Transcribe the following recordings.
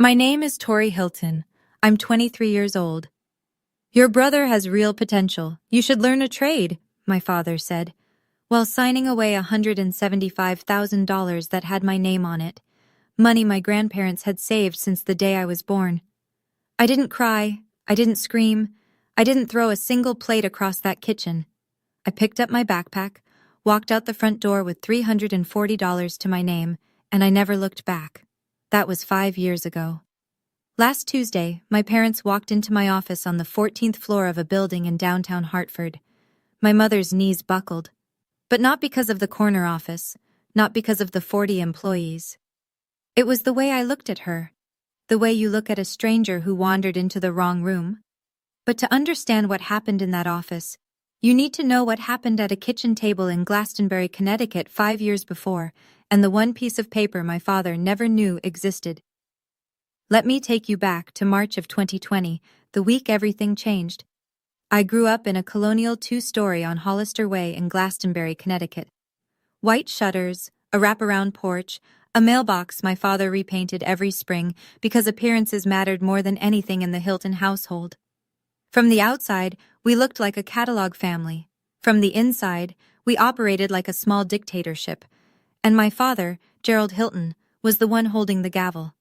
My name is Tori Hilton. I'm 23 years old. Your brother has real potential. You should learn a trade, my father said, while signing away $175,000 that had my name on it, money my grandparents had saved since the day I was born. I didn't cry. I didn't scream. I didn't throw a single plate across that kitchen. I picked up my backpack, walked out the front door with $340 to my name, and I never looked back. That was 5 years ago. Last Tuesday, my parents walked into my office on the 14th floor of a building in downtown Hartford. My mother's knees buckled. But not because of the corner office, not because of the 40 employees. It was the way I looked at her, the way you look at a stranger who wandered into the wrong room. But to understand what happened in that office, you need to know what happened at a kitchen table in Glastonbury, Connecticut 5 years before, and the one piece of paper my father never knew existed. Let me take you back to March of 2020, the week everything changed. I grew up in a colonial 2-story on Hollister Way in Glastonbury, Connecticut. White shutters, a wraparound porch, a mailbox my father repainted every spring because appearances mattered more than anything in the Hilton household. From the outside, we looked like a catalog family. From the inside, we operated like a small dictatorship. And my father, Gerald Hilton, was the one holding the gavel.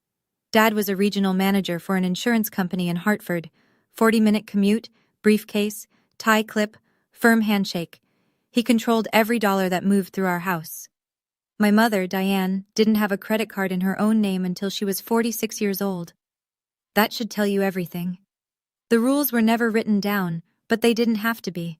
Dad was a regional manager for an insurance company in Hartford. 40-minute commute, briefcase, tie clip, firm handshake. He controlled every dollar that moved through our house. My mother, Diane, didn't have a credit card in her own name until she was 46 years old. That should tell you everything. The rules were never written down, but they didn't have to be.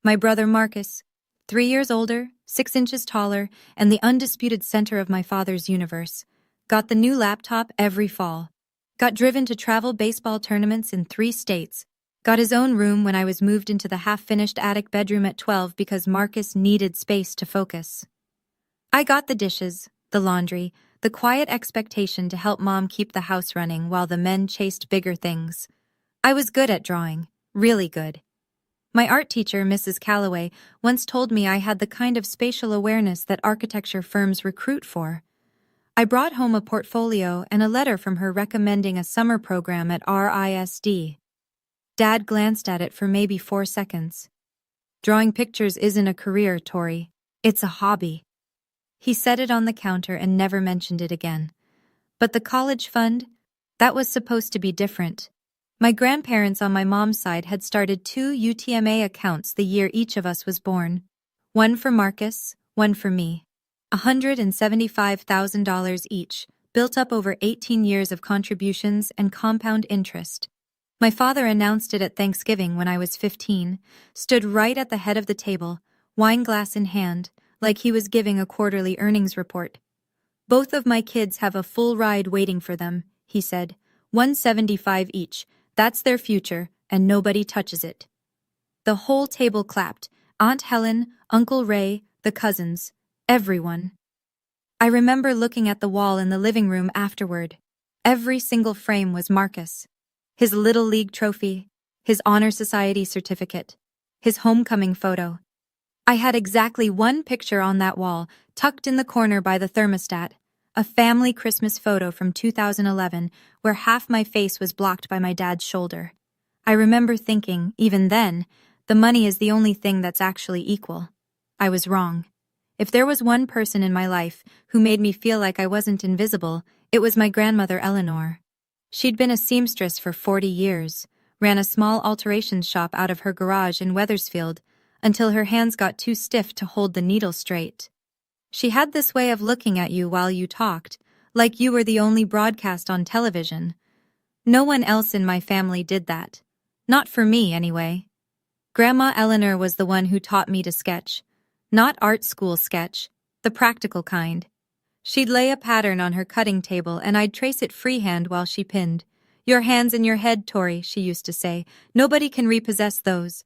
My brother Marcus, 3 years older, 6 inches taller, and the undisputed center of my father's universe, got the new laptop every fall, got driven to travel baseball tournaments in 3 states, got his own room when I was moved into the half-finished attic bedroom at 12 because Marcus needed space to focus. I got the dishes, the laundry, the quiet expectation to help Mom keep the house running while the men chased bigger things. I was good at drawing, really good. My art teacher, Mrs. Calloway, once told me I had the kind of spatial awareness that architecture firms recruit for. I brought home a portfolio and a letter from her recommending a summer program at RISD. Dad glanced at it for maybe 4 seconds. Drawing pictures isn't a career, Tori. It's a hobby. He set it on the counter and never mentioned it again. But the college fund? That was supposed to be different. My grandparents on my mom's side had started 2 UTMA accounts the year each of us was born. One for Marcus, one for me. $175,000 each, built up over 18 years of contributions and compound interest. My father announced it at Thanksgiving when I was 15, stood right at the head of the table, wine glass in hand, like he was giving a quarterly earnings report. Both of my kids have a full ride waiting for them, he said. $175 each. That's their future, and nobody touches it. The whole table clapped. Aunt Helen, Uncle Ray, the cousins, everyone. I remember looking at the wall in the living room afterward. Every single frame was Marcus. His Little League trophy, his Honor Society certificate, his homecoming photo. I had exactly one picture on that wall, tucked in the corner by the thermostat. A family Christmas photo from 2011 where half my face was blocked by my dad's shoulder. I remember thinking, even then, the money is the only thing that's actually equal. I was wrong. If there was one person in my life who made me feel like I wasn't invisible, it was my grandmother Eleanor. She'd been a seamstress for 40 years, ran a small alterations shop out of her garage in Wethersfield, until her hands got too stiff to hold the needle straight. She had this way of looking at you while you talked, like you were the only broadcast on television. No one else in my family did that. Not for me, anyway. Grandma Eleanor was the one who taught me to sketch. Not art school sketch, the practical kind. She'd lay a pattern on her cutting table and I'd trace it freehand while she pinned. "Your hands in your head, Tori," she used to say. "Nobody can repossess those."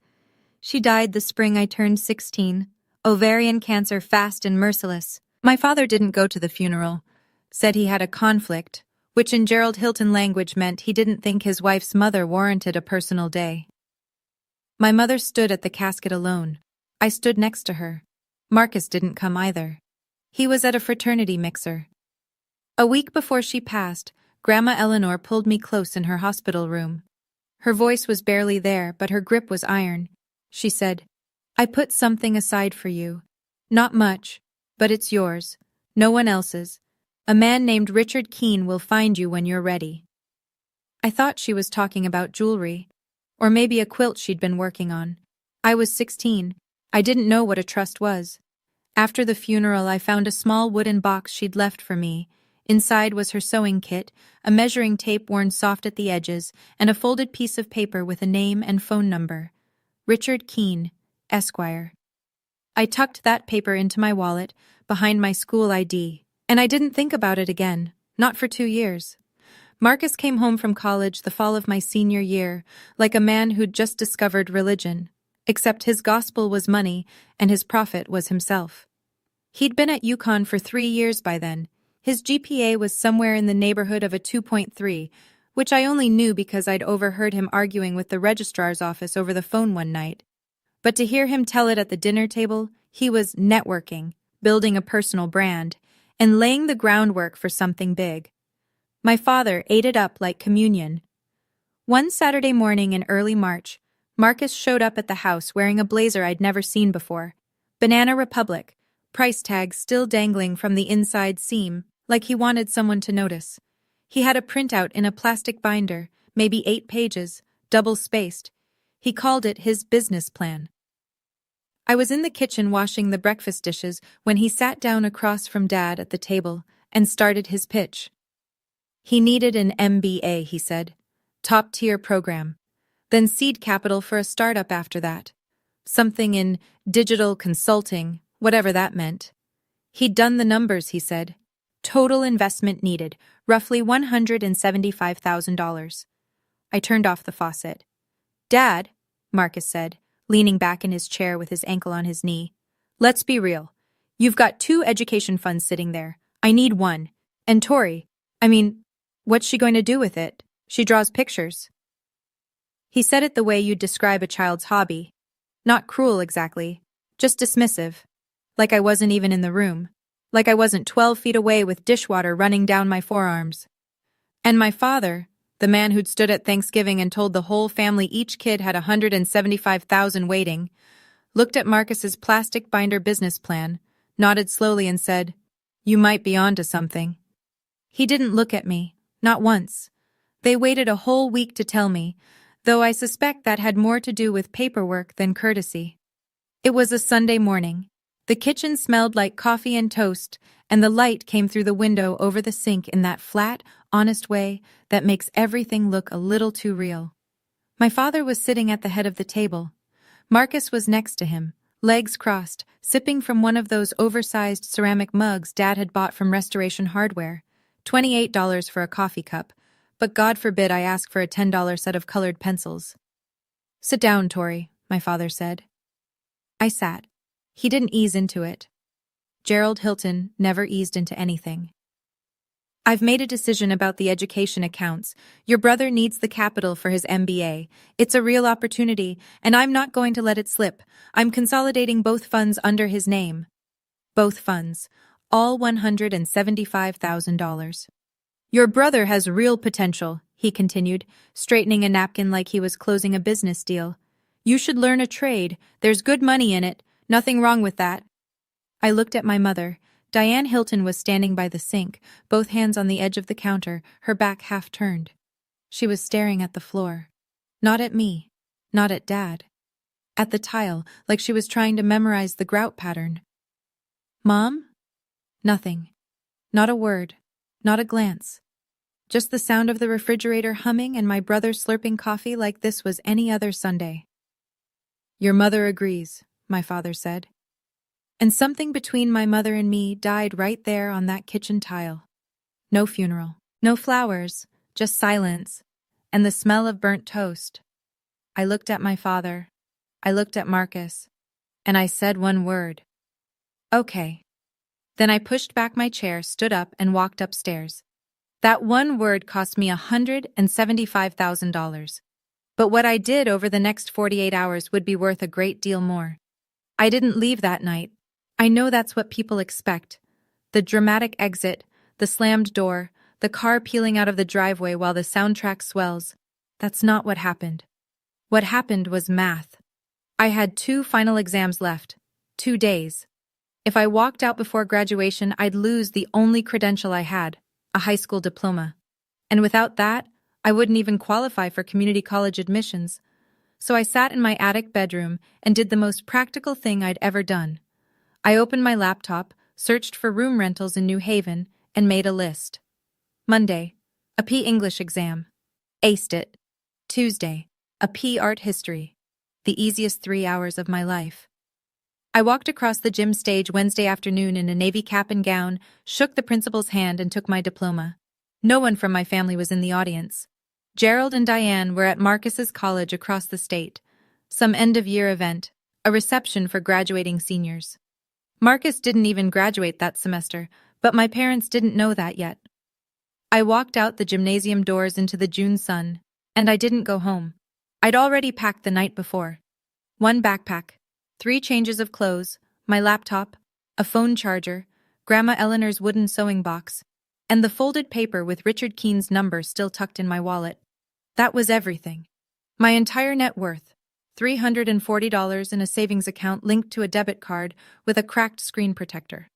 She died the spring I turned 16. Ovarian cancer, fast and merciless. My father didn't go to the funeral. Said he had a conflict, which in Gerald Hilton language meant he didn't think his wife's mother warranted a personal day. My mother stood at the casket alone. I stood next to her. Marcus didn't come either. He was at a fraternity mixer. A week before she passed, Grandma Eleanor pulled me close in her hospital room. Her voice was barely there, but her grip was iron. She said, "I put something aside for you. Not much, but it's yours. No one else's. A man named Richard Keene will find you when you're ready." I thought she was talking about jewelry, or maybe a quilt she'd been working on. I was 16. I didn't know what a trust was. After the funeral, I found a small wooden box she'd left for me. Inside was her sewing kit, a measuring tape worn soft at the edges, and a folded piece of paper with a name and phone number. Richard Keene, Esquire. I tucked that paper into my wallet, behind my school ID, and I didn't think about it again, not for 2 years. Marcus came home from college the fall of my senior year, like a man who'd just discovered religion, except his gospel was money and his prophet was himself. He'd been at UConn for 3 years by then. His GPA was somewhere in the neighborhood of a 2.3, which I only knew because I'd overheard him arguing with the registrar's office over the phone one night. But to hear him tell it at the dinner table, he was networking, building a personal brand, and laying the groundwork for something big. My father ate it up like communion. One Saturday morning in early March, Marcus showed up at the house wearing a blazer I'd never seen before. Banana Republic, price tag still dangling from the inside seam, like he wanted someone to notice. He had a printout in a plastic binder, maybe 8 pages, double-spaced. He called it his business plan. I was in the kitchen washing the breakfast dishes when he sat down across from Dad at the table and started his pitch. He needed an MBA, he said. Top-tier program. Then seed capital for a startup after that. Something in digital consulting, whatever that meant. He'd done the numbers, he said. Total investment needed, roughly $175,000. I turned off the faucet. "Dad," Marcus said, leaning back in his chair with his ankle on his knee. "Let's be real. You've got 2 education funds sitting there. I need one. And Tori, what's she going to do with it? She draws pictures." He said it the way you'd describe a child's hobby. Not cruel exactly, just dismissive. Like I wasn't even in the room. Like I wasn't 12 feet away with dishwater running down my forearms. And my father, the man who'd stood at Thanksgiving and told the whole family each kid had $175,000 waiting, looked at Marcus's plastic binder business plan, nodded slowly and said, "You might be onto something." He didn't look at me, not once. They waited a whole week to tell me, though I suspect that had more to do with paperwork than courtesy. It was a Sunday morning. The kitchen smelled like coffee and toast, and the light came through the window over the sink in that flat, honest way that makes everything look a little too real. My father was sitting at the head of the table. Marcus was next to him, legs crossed, sipping from one of those oversized ceramic mugs Dad had bought from Restoration Hardware. $28 for a coffee cup, but God forbid I ask for a $10 set of colored pencils. "Sit down, Tori," my father said. I sat. He didn't ease into it. Gerald Hilton never eased into anything. "I've made a decision about the education accounts. Your brother needs the capital for his MBA. It's a real opportunity, and I'm not going to let it slip. I'm consolidating both funds under his name." Both funds. All $175,000. "Your brother has real potential," he continued, straightening a napkin like he was closing a business deal. "You should learn a trade. There's good money in it. Nothing wrong with that." I looked at my mother. Diane Hilton was standing by the sink, both hands on the edge of the counter, her back half turned. She was staring at the floor. Not at me. Not at Dad. At the tile, like she was trying to memorize the grout pattern. "Mom?" Nothing. Not a word. Not a glance. Just the sound of the refrigerator humming and my brother slurping coffee like this was any other Sunday. "Your mother agrees," my father said. And something between my mother and me died right there on that kitchen tile. No funeral. No flowers. Just silence. And the smell of burnt toast. I looked at my father. I looked at Marcus. And I said one word. "Okay." Then I pushed back my chair, stood up, and walked upstairs. That one word cost me $175,000. But what I did over the next 48 hours would be worth a great deal more. I didn't leave that night. I know that's what people expect. The dramatic exit, the slammed door, the car peeling out of the driveway while the soundtrack swells. That's not what happened. What happened was math. I had 2 final exams left. 2 days. If I walked out before graduation, I'd lose the only credential I had, a high school diploma. And without that, I wouldn't even qualify for community college admissions. So I sat in my attic bedroom and did the most practical thing I'd ever done. I opened my laptop, searched for room rentals in New Haven, and made a list. Monday, a P English exam. Aced it. Tuesday, a P art history. The easiest 3 hours of my life. I walked across the gym stage Wednesday afternoon in a navy cap and gown, shook the principal's hand, and took my diploma. No one from my family was in the audience. Gerald and Diane were at Marcus's college across the state. Some end-of-year event, a reception for graduating seniors. Marcus didn't even graduate that semester, but my parents didn't know that yet. I walked out the gymnasium doors into the June sun, and I didn't go home. I'd already packed the night before. 1 backpack, 3 changes of clothes, my laptop, a phone charger, Grandma Eleanor's wooden sewing box, and the folded paper with Richard Keene's number still tucked in my wallet. That was everything. My entire net worth, $340 in a savings account linked to a debit card with a cracked screen protector.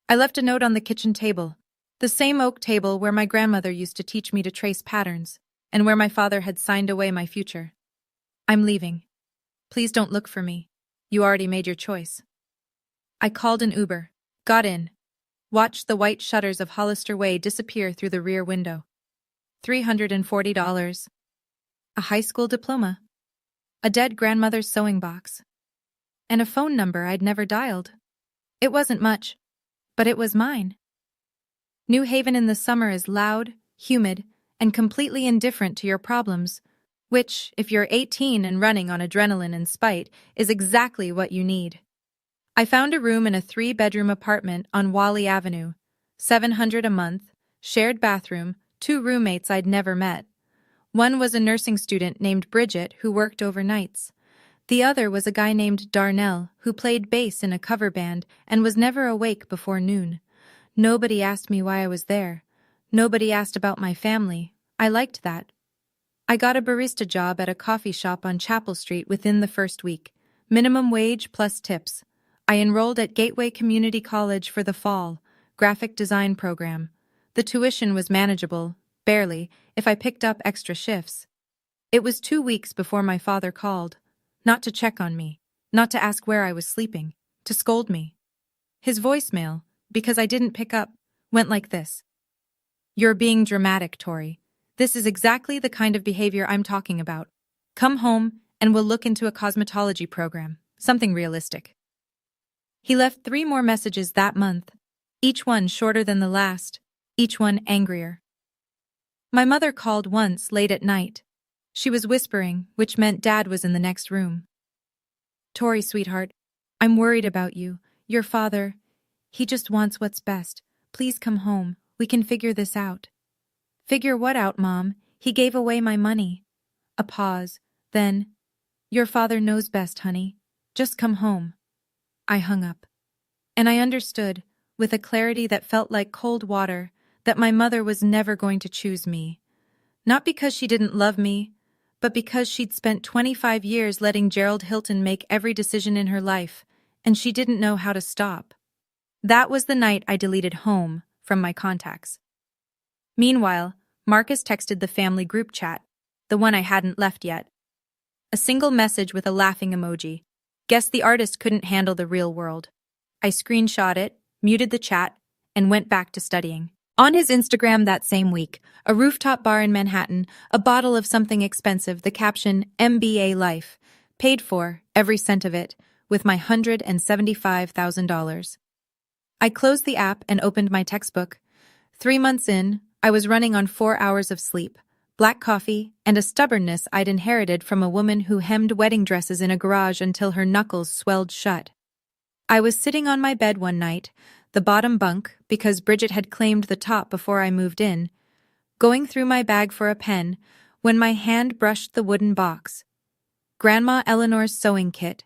I left a note on the kitchen table, the same oak table where my grandmother used to teach me to trace patterns, and where my father had signed away my future. I'm leaving. Please don't look for me. You already made your choice. I called an Uber, got in, watched the white shutters of Hollister Way disappear through the rear window. $340. A high school diploma. A dead grandmother's sewing box. And a phone number I'd never dialed. It wasn't much, but it was mine. New Haven in the summer is loud, humid, and completely indifferent to your problems, which, if you're 18 and running on adrenaline and spite, is exactly what you need. I found a room in a 3-bedroom apartment on Wally Avenue, $700 a month, shared bathroom, 2 roommates I'd never met. One was a nursing student named Bridget who worked overnights. The other was a guy named Darnell who played bass in a cover band and was never awake before noon. Nobody asked me why I was there. Nobody asked about my family. I liked that. I got a barista job at a coffee shop on Chapel Street within the first week. Minimum wage plus tips. I enrolled at Gateway Community College for the fall, graphic design program. The tuition was manageable, barely, if I picked up extra shifts. It was 2 weeks before my father called. Not to check on me, not to ask where I was sleeping, to scold me. His voicemail, because I didn't pick up, went like this. You're being dramatic, Tori. This is exactly the kind of behavior I'm talking about. Come home and we'll look into a cosmetology program, something realistic. He left 3 more messages that month, each one shorter than the last, each one angrier. My mother called once late at night. She was whispering, which meant Dad was in the next room. Tori, sweetheart, I'm worried about you. Your father, he just wants what's best. Please come home. We can figure this out. Figure what out, Mom? He gave away my money. A pause. Then, your father knows best, honey. Just come home. I hung up. And I understood, with a clarity that felt like cold water, that my mother was never going to choose me. Not because she didn't love me, but because she'd spent 25 years letting Gerald Hilton make every decision in her life, and she didn't know how to stop. That was the night I deleted home from my contacts. Meanwhile, Marcus texted the family group chat, the one I hadn't left yet. A single message with a laughing emoji. Guess the artist couldn't handle the real world. I screenshot it, muted the chat, and went back to studying. On his Instagram that same week, a rooftop bar in Manhattan, a bottle of something expensive, the caption, MBA Life, paid for, every cent of it, with my $175,000. I closed the app and opened my textbook. 3 months in, I was running on 4 hours of sleep, black coffee, and a stubbornness I'd inherited from a woman who hemmed wedding dresses in a garage until her knuckles swelled shut. I was sitting on my bed one night, the bottom bunk, because Bridget had claimed the top before I moved in, going through my bag for a pen, when my hand brushed the wooden box. Grandma Eleanor's sewing kit.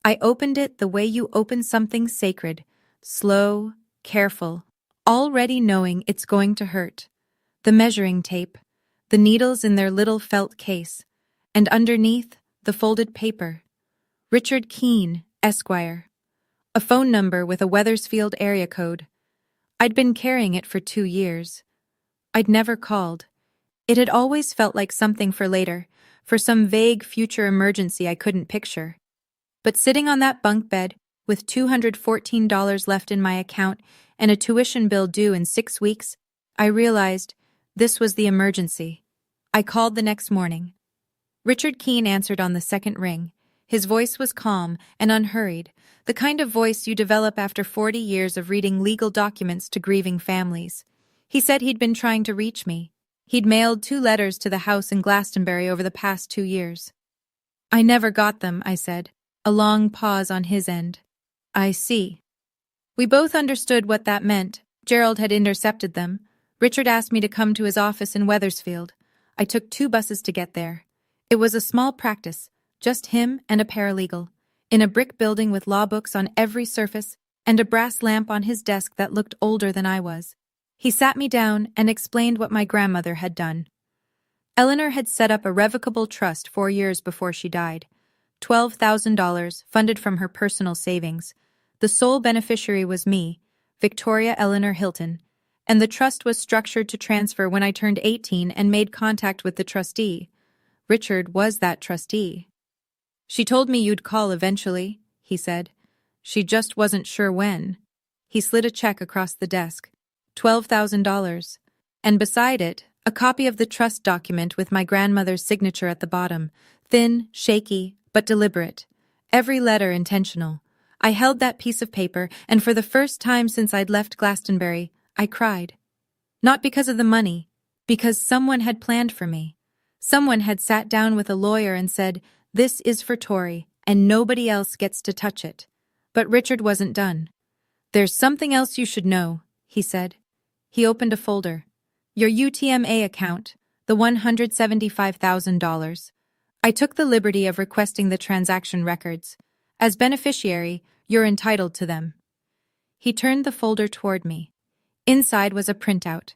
I opened it the way you open something sacred, slow, careful, already knowing it's going to hurt. the measuring tape, the needles in their little felt case, and underneath, the folded paper. Richard Keene, Esquire. A phone number with a Wethersfield area code. I'd been carrying it for 2 years. I'd never called. It had always felt like something for later, for some vague future emergency I couldn't picture. But sitting on that bunk bed, with $214 left in my account and a tuition bill due in 6 weeks, I realized this was the emergency. I called the next morning. Richard Keene answered on the second ring. His voice was calm and unhurried, the kind of voice you develop after 40 years of reading legal documents to grieving families. He said he'd been trying to reach me. He'd mailed 2 letters to the house in Glastonbury over the past 2 years. I never got them, I said, a long pause on his end. I see. We both understood what that meant. Gerald had intercepted them. Richard asked me to come to his office in Wethersfield. I took 2 buses to get there. It was a small practice, just him and a paralegal, in a brick building with law books on every surface and a brass lamp on his desk that looked older than I was. He sat me down and explained what my grandmother had done. Eleanor had set up a revocable trust 4 years before she died. $12,000 funded from her personal savings. The sole beneficiary was me, Victoria Eleanor Hilton, and the trust was structured to transfer when I turned 18 and made contact with the trustee. Richard was that trustee. She told me you'd call eventually, he said. She just wasn't sure when. He slid a check across the desk. $12,000. And beside it, a copy of the trust document with my grandmother's signature at the bottom, thin, shaky, but deliberate. Every letter intentional. I held that piece of paper, and for the first time since I'd left Glastonbury, I cried. Not because of the money, because someone had planned for me. Someone had sat down with a lawyer and said, "This is for Tori, and nobody else gets to touch it." But Richard wasn't done. "There's something else you should know," he said. He opened a folder. "Your UTMA account, the $175,000. I took the liberty of requesting the transaction records. As beneficiary, you're entitled to them." He turned the folder toward me. Inside was a printout,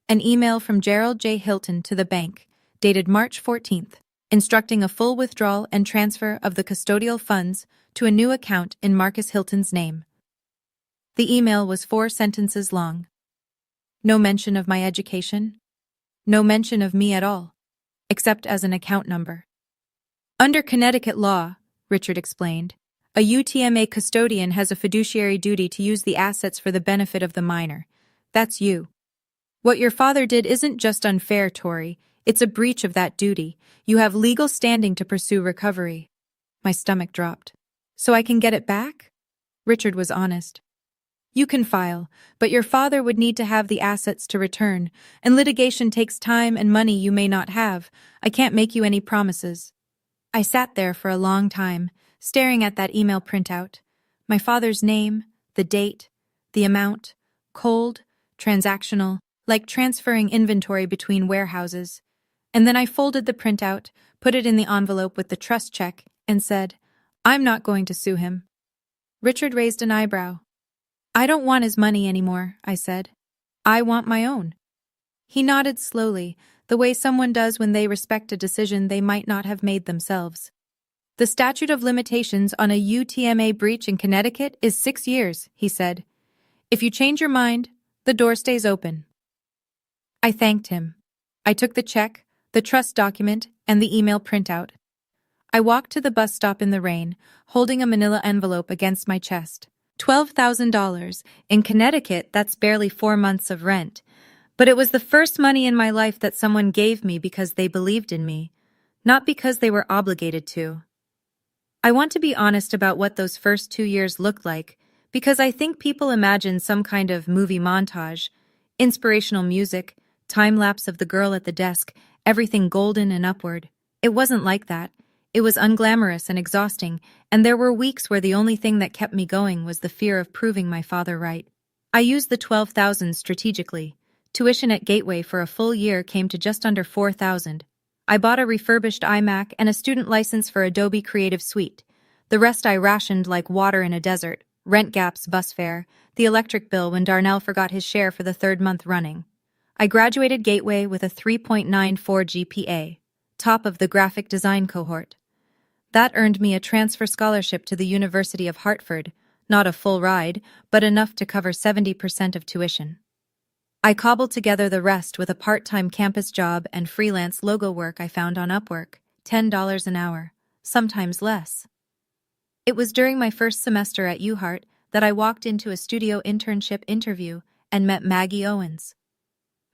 an email from Gerald J. Hilton to the bank, dated March 14th, instructing a full withdrawal and transfer of the custodial funds to a new account in Marcus Hilton's name. The email was 4 sentences long. No mention of my education. No mention of me at all, except as an account number. Under Connecticut law, Richard explained, a UTMA custodian has a fiduciary duty to use the assets for the benefit of the minor. That's you. What your father did isn't just unfair, Tori. It's a breach of that duty. You have legal standing to pursue recovery. My stomach dropped. So I can get it back? Richard was honest. You can file, but your father would need to have the assets to return, and litigation takes time and money you may not have. I can't make you any promises. I sat there for a long time, staring at that email printout. My father's name, the date, the amount, cold, transactional, like transferring inventory between warehouses. And then I folded the printout, put it in the envelope with the trust check, and said, "I'm not going to sue him." Richard raised an eyebrow. "I don't want his money anymore," I said. "I want my own." He nodded slowly, the way someone does when they respect a decision they might not have made themselves. "The statute of limitations on a UTMA breach in Connecticut is 6 years, he said. "If you change your mind, the door stays open." I thanked him. I took the check, the trust document, and the email printout. I walked to the bus stop in the rain, holding a manila envelope against my chest. $12,000. In Connecticut, that's barely 4 months of rent. But it was the first money in my life that someone gave me because they believed in me, not because they were obligated to. I want to be honest about what those first 2 years looked like, because I think people imagine some kind of movie montage, inspirational music, time-lapse of the girl at the desk, everything golden and upward. It wasn't like that. It was unglamorous and exhausting, and there were weeks where the only thing that kept me going was the fear of proving my father right. I used the $12,000 strategically. Tuition at Gateway for a full year came to just under $4,000. I bought a refurbished iMac and a student license for Adobe Creative Suite. The rest I rationed like water in a desert, rent Gap's bus fare, the electric bill when Darnell forgot his share for the 3rd month running. I graduated Gateway with a 3.94 GPA, top of the graphic design cohort. That earned me a transfer scholarship to the University of Hartford, not a full ride, but enough to cover 70% of tuition. I cobbled together the rest with a part-time campus job and freelance logo work I found on Upwork, $10 an hour, sometimes less. It was during my first semester at UHart that I walked into a studio internship interview and met Maggie Owens.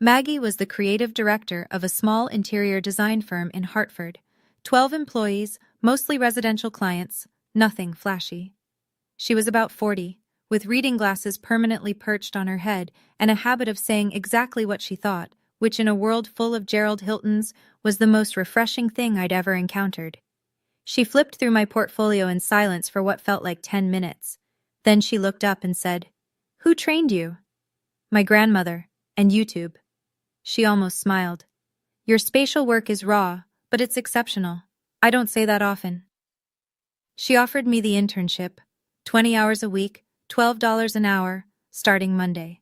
Maggie was the creative director of a small interior design firm in Hartford, 12 employees, mostly residential clients, nothing flashy. She was about 40, with reading glasses permanently perched on her head and a habit of saying exactly what she thought, which in a world full of Gerald Hiltons was the most refreshing thing I'd ever encountered. She flipped through my portfolio in silence for what felt like 10 minutes. Then she looked up and said, "Who trained you?" "My grandmother, and YouTube." She almost smiled. "Your spatial work is raw, but it's exceptional. I don't say that often." She offered me the internship, 20 hours a week, $12 an hour, starting Monday.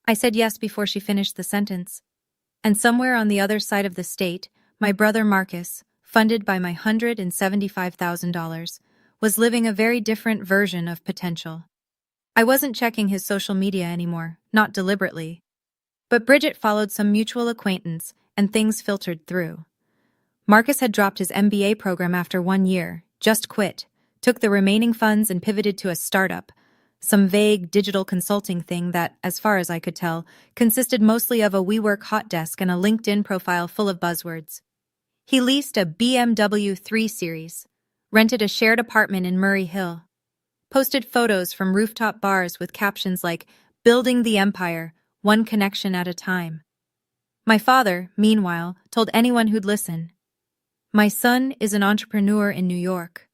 I said yes before she finished the sentence. And somewhere on the other side of the state, my brother Marcus, funded by my $175,000, was living a very different version of potential. I wasn't checking his social media anymore, not deliberately. But Bridget followed some mutual acquaintance, and things filtered through. Marcus had dropped his MBA program after 1 year, just quit, took the remaining funds and pivoted to a startup, some vague digital consulting thing that, as far as I could tell, consisted mostly of a WeWork hot desk and a LinkedIn profile full of buzzwords. He leased a BMW 3 Series, rented a shared apartment in Murray Hill, posted photos from rooftop bars with captions like, "Building the Empire, one connection at a time." My father, meanwhile, told anyone who'd listen, "My son is an entrepreneur in New York."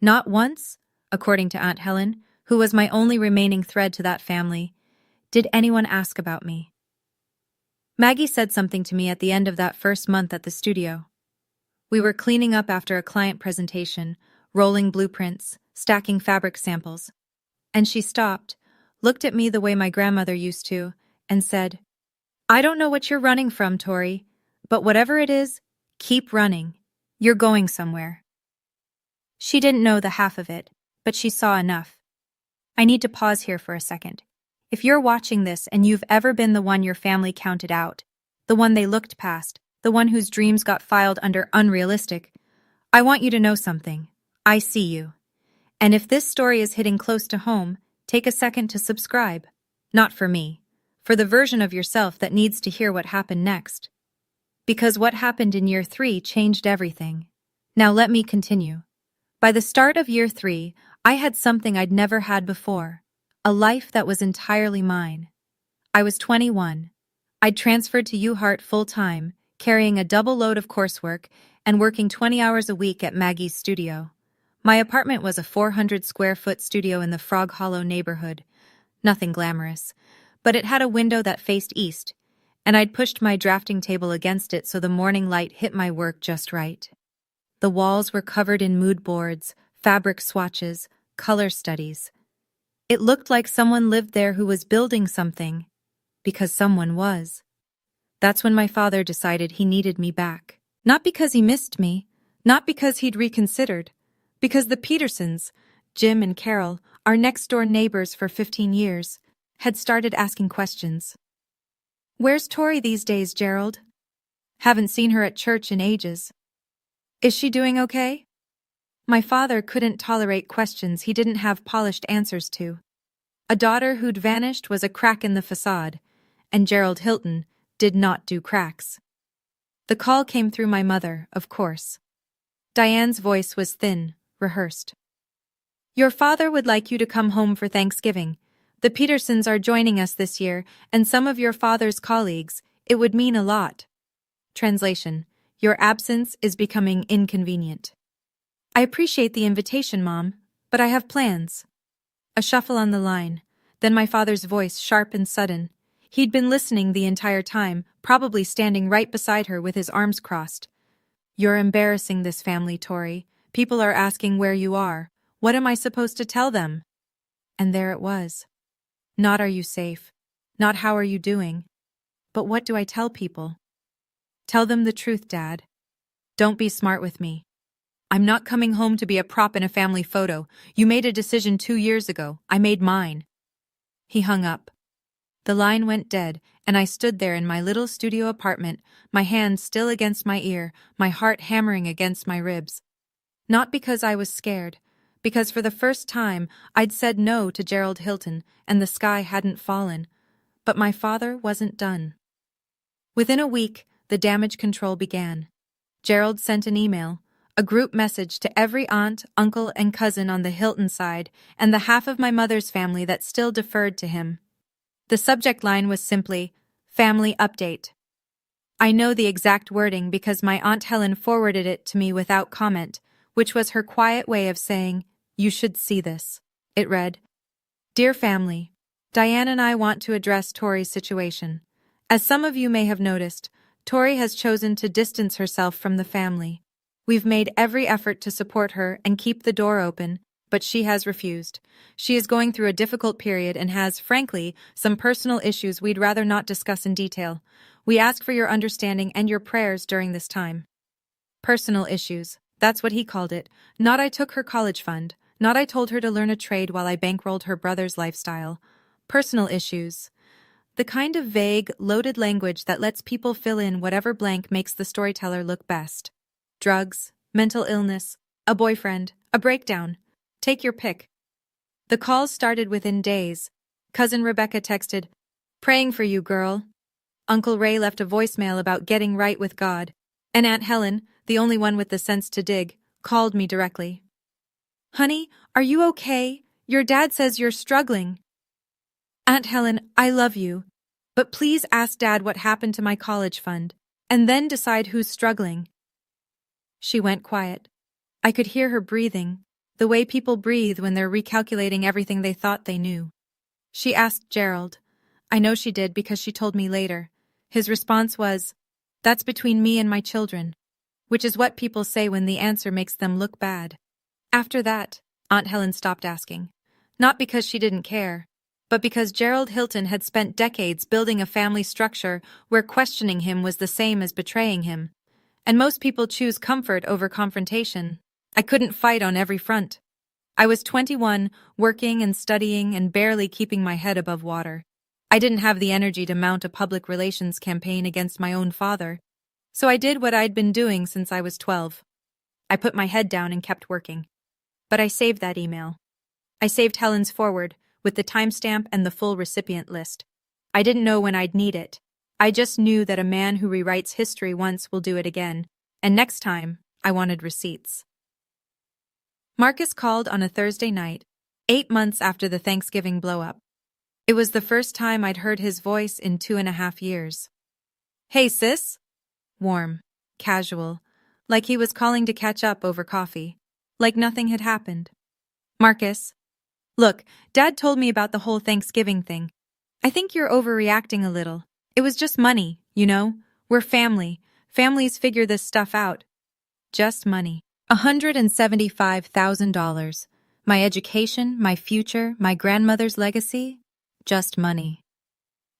Not once, according to Aunt Helen, who was my only remaining thread to that family, did anyone ask about me. Maggie said something to me at the end of that first month at the studio. We were cleaning up after a client presentation, rolling blueprints, stacking fabric samples. And she stopped, looked at me the way my grandmother used to, and said, "I don't know what you're running from, Tori, but whatever it is, keep running. You're going somewhere." She didn't know the half of it, but she saw enough. I need to pause here for a second. If you're watching this and you've ever been the one your family counted out, the one they looked past, the one whose dreams got filed under unrealistic, I want you to know something. I see you. And if this story is hitting close to home, take a second to subscribe. Not for me, for the version of yourself that needs to hear what happened next. Because what happened in year 3 changed everything. Now let me continue. By the start of year 3, I had something I'd never had before, a life that was entirely mine. I was 21. I'd transferred to UHart full-time, carrying a double load of coursework and working 20 hours a week at Maggie's studio. My apartment was a 400-square-foot studio in the Frog Hollow neighborhood. Nothing glamorous, but it had a window that faced east, and I'd pushed my drafting table against it so the morning light hit my work just right. The walls were covered in mood boards, fabric swatches, color studies. It looked like someone lived there who was building something, because someone was. That's when my father decided he needed me back. Not because he missed me, not because he'd reconsidered, because the Petersons, Jim and Carol, our next-door neighbors for 15 years, had started asking questions. "Where's Tori these days, Gerald? Haven't seen her at church in ages. Is she doing okay?" My father couldn't tolerate questions he didn't have polished answers to. A daughter who'd vanished was a crack in the facade, and Gerald Hilton did not do cracks. The call came through my mother, of course. Diane's voice was thin, rehearsed. "Your father would like you to come home for Thanksgiving. The Petersons are joining us this year, and some of your father's colleagues. It would mean a lot." Translation: Your absence is becoming inconvenient. "I appreciate the invitation, Mom, but I have plans." A shuffle on the line, then my father's voice sharp and sudden. He'd been listening the entire time, probably standing right beside her with his arms crossed. "You're embarrassing this family, Tori. People are asking where you are. What am I supposed to tell them?" And there it was. Not "Are you safe?" Not "How are you doing?" But what do I tell people? Tell them the truth, Dad. Don't be smart with me. I'm not coming home to be a prop in a family photo. You made a decision 2 years ago. I made mine. He hung up. The line went dead, and I stood there in my little studio apartment, my hand still against my ear, my heart hammering against my ribs. Not because I was scared, because for the first time I'd said no to Gerald Hilton, and the sky hadn't fallen. But my father wasn't done. Within a week, the damage control began. Gerald sent an email, a group message to every aunt, uncle, and cousin on the Hilton side, and the half of my mother's family that still deferred to him. The subject line was simply, "Family Update." I know the exact wording because my Aunt Helen forwarded it to me without comment, which was her quiet way of saying, "You should see this." It read, "Dear family, Diane and I want to address Tori's situation. As some of you may have noticed, Tori has chosen to distance herself from the family. We've made every effort to support her and keep the door open, but she has refused. She is going through a difficult period and has, frankly, some personal issues we'd rather not discuss in detail. We ask for your understanding and your prayers during this time." Personal issues, that's what he called it. Not I took her college fund, not I told her to learn a trade while I bankrolled her brother's lifestyle. Personal issues. The kind of vague, loaded language that lets people fill in whatever blank makes the storyteller look best. Drugs, mental illness, a boyfriend, a breakdown. Take your pick. The calls started within days. Cousin Rebecca texted, "Praying for you, girl." Uncle Ray left a voicemail about getting right with God. And Aunt Helen, the only one with the sense to dig, called me directly. "Honey, are you okay? Your dad says you're struggling." "Aunt Helen, I love you. But please ask Dad what happened to my college fund, and then decide who's struggling." She went quiet. I could hear her breathing, the way people breathe when they're recalculating everything they thought they knew. She asked Gerald. I know she did because she told me later. His response was, "That's between me and my children," which is what people say when the answer makes them look bad. After that, Aunt Helen stopped asking. Not because she didn't care, but because Gerald Hilton had spent decades building a family structure where questioning him was the same as betraying him. And most people choose comfort over confrontation. I couldn't fight on every front. I was 21, working and studying and barely keeping my head above water. I didn't have the energy to mount a public relations campaign against my own father. So I did what I'd been doing since I was 12. I put my head down and kept working. But I saved that email. I saved Helen's forward, with the timestamp and the full recipient list. I didn't know when I'd need it. I just knew that a man who rewrites history once will do it again, and next time, I wanted receipts. Marcus called on a Thursday night, 8 months after the Thanksgiving blow-up. It was the first time I'd heard his voice in 2.5 years. "Hey, sis?" Warm, casual, like he was calling to catch up over coffee, like nothing had happened. "Marcus, look, Dad told me about the whole Thanksgiving thing. I think you're overreacting a little. It was just money, you know? We're family. Families figure this stuff out." Just money. $175,000. My education, my future, my grandmother's legacy. Just money.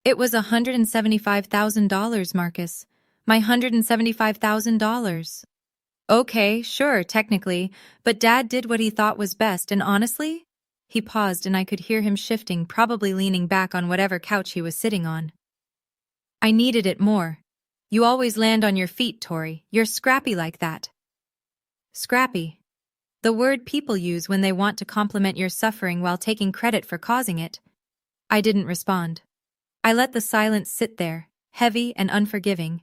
It was $175,000, Marcus. My $175,000. Okay, sure, technically, but Dad did what he thought was best, and honestly? He paused and I could hear him shifting, probably leaning back on whatever couch he was sitting on. "I needed it more. You always land on your feet, Tori. You're scrappy like that." Scrappy. The word people use when they want to compliment your suffering while taking credit for causing it. I didn't respond. I let the silence sit there, heavy and unforgiving.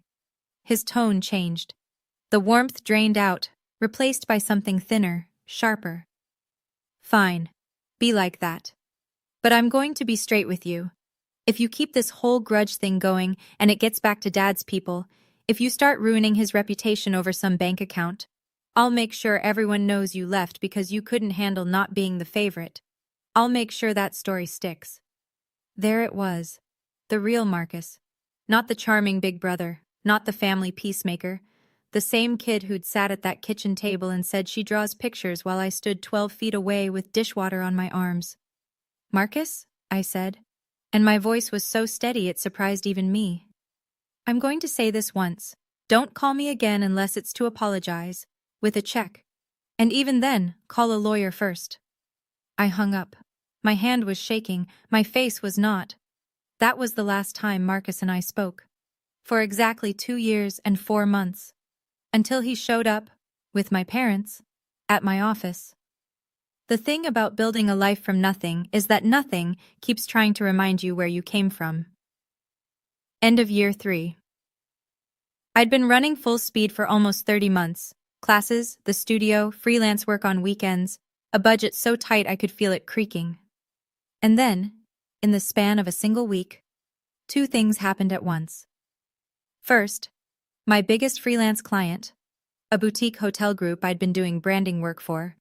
His tone changed. The warmth drained out, replaced by something thinner, sharper. "Fine. Be like that. But I'm going to be straight with you. If you keep this whole grudge thing going and it gets back to Dad's people, if you start ruining his reputation over some bank account, I'll make sure everyone knows you left because you couldn't handle not being the favorite. I'll make sure that story sticks." There it was. The real Marcus. Not the charming big brother, not the family peacemaker. The same kid who'd sat at that kitchen table and said she draws pictures while I stood 12 feet away with dishwater on my arms. "Marcus?" I said, and my voice was so steady it surprised even me. I'm going to say this once. Don't call me again unless it's to apologize, with a check. And even then, call a lawyer first. I hung up. My hand was shaking, my face was not. That was the last time Marcus and I spoke. For exactly 2 years and 4 months. Until he showed up, with my parents, at my office. The thing about building a life from nothing is that nothing keeps trying to remind you where you came from. End of year 3. I'd been running full speed for almost 30 months. Classes, the studio, freelance work on weekends, a budget so tight I could feel it creaking. And then, in the span of a single week, 2 things happened at once. First, my biggest freelance client, a boutique hotel group I'd been doing branding work for,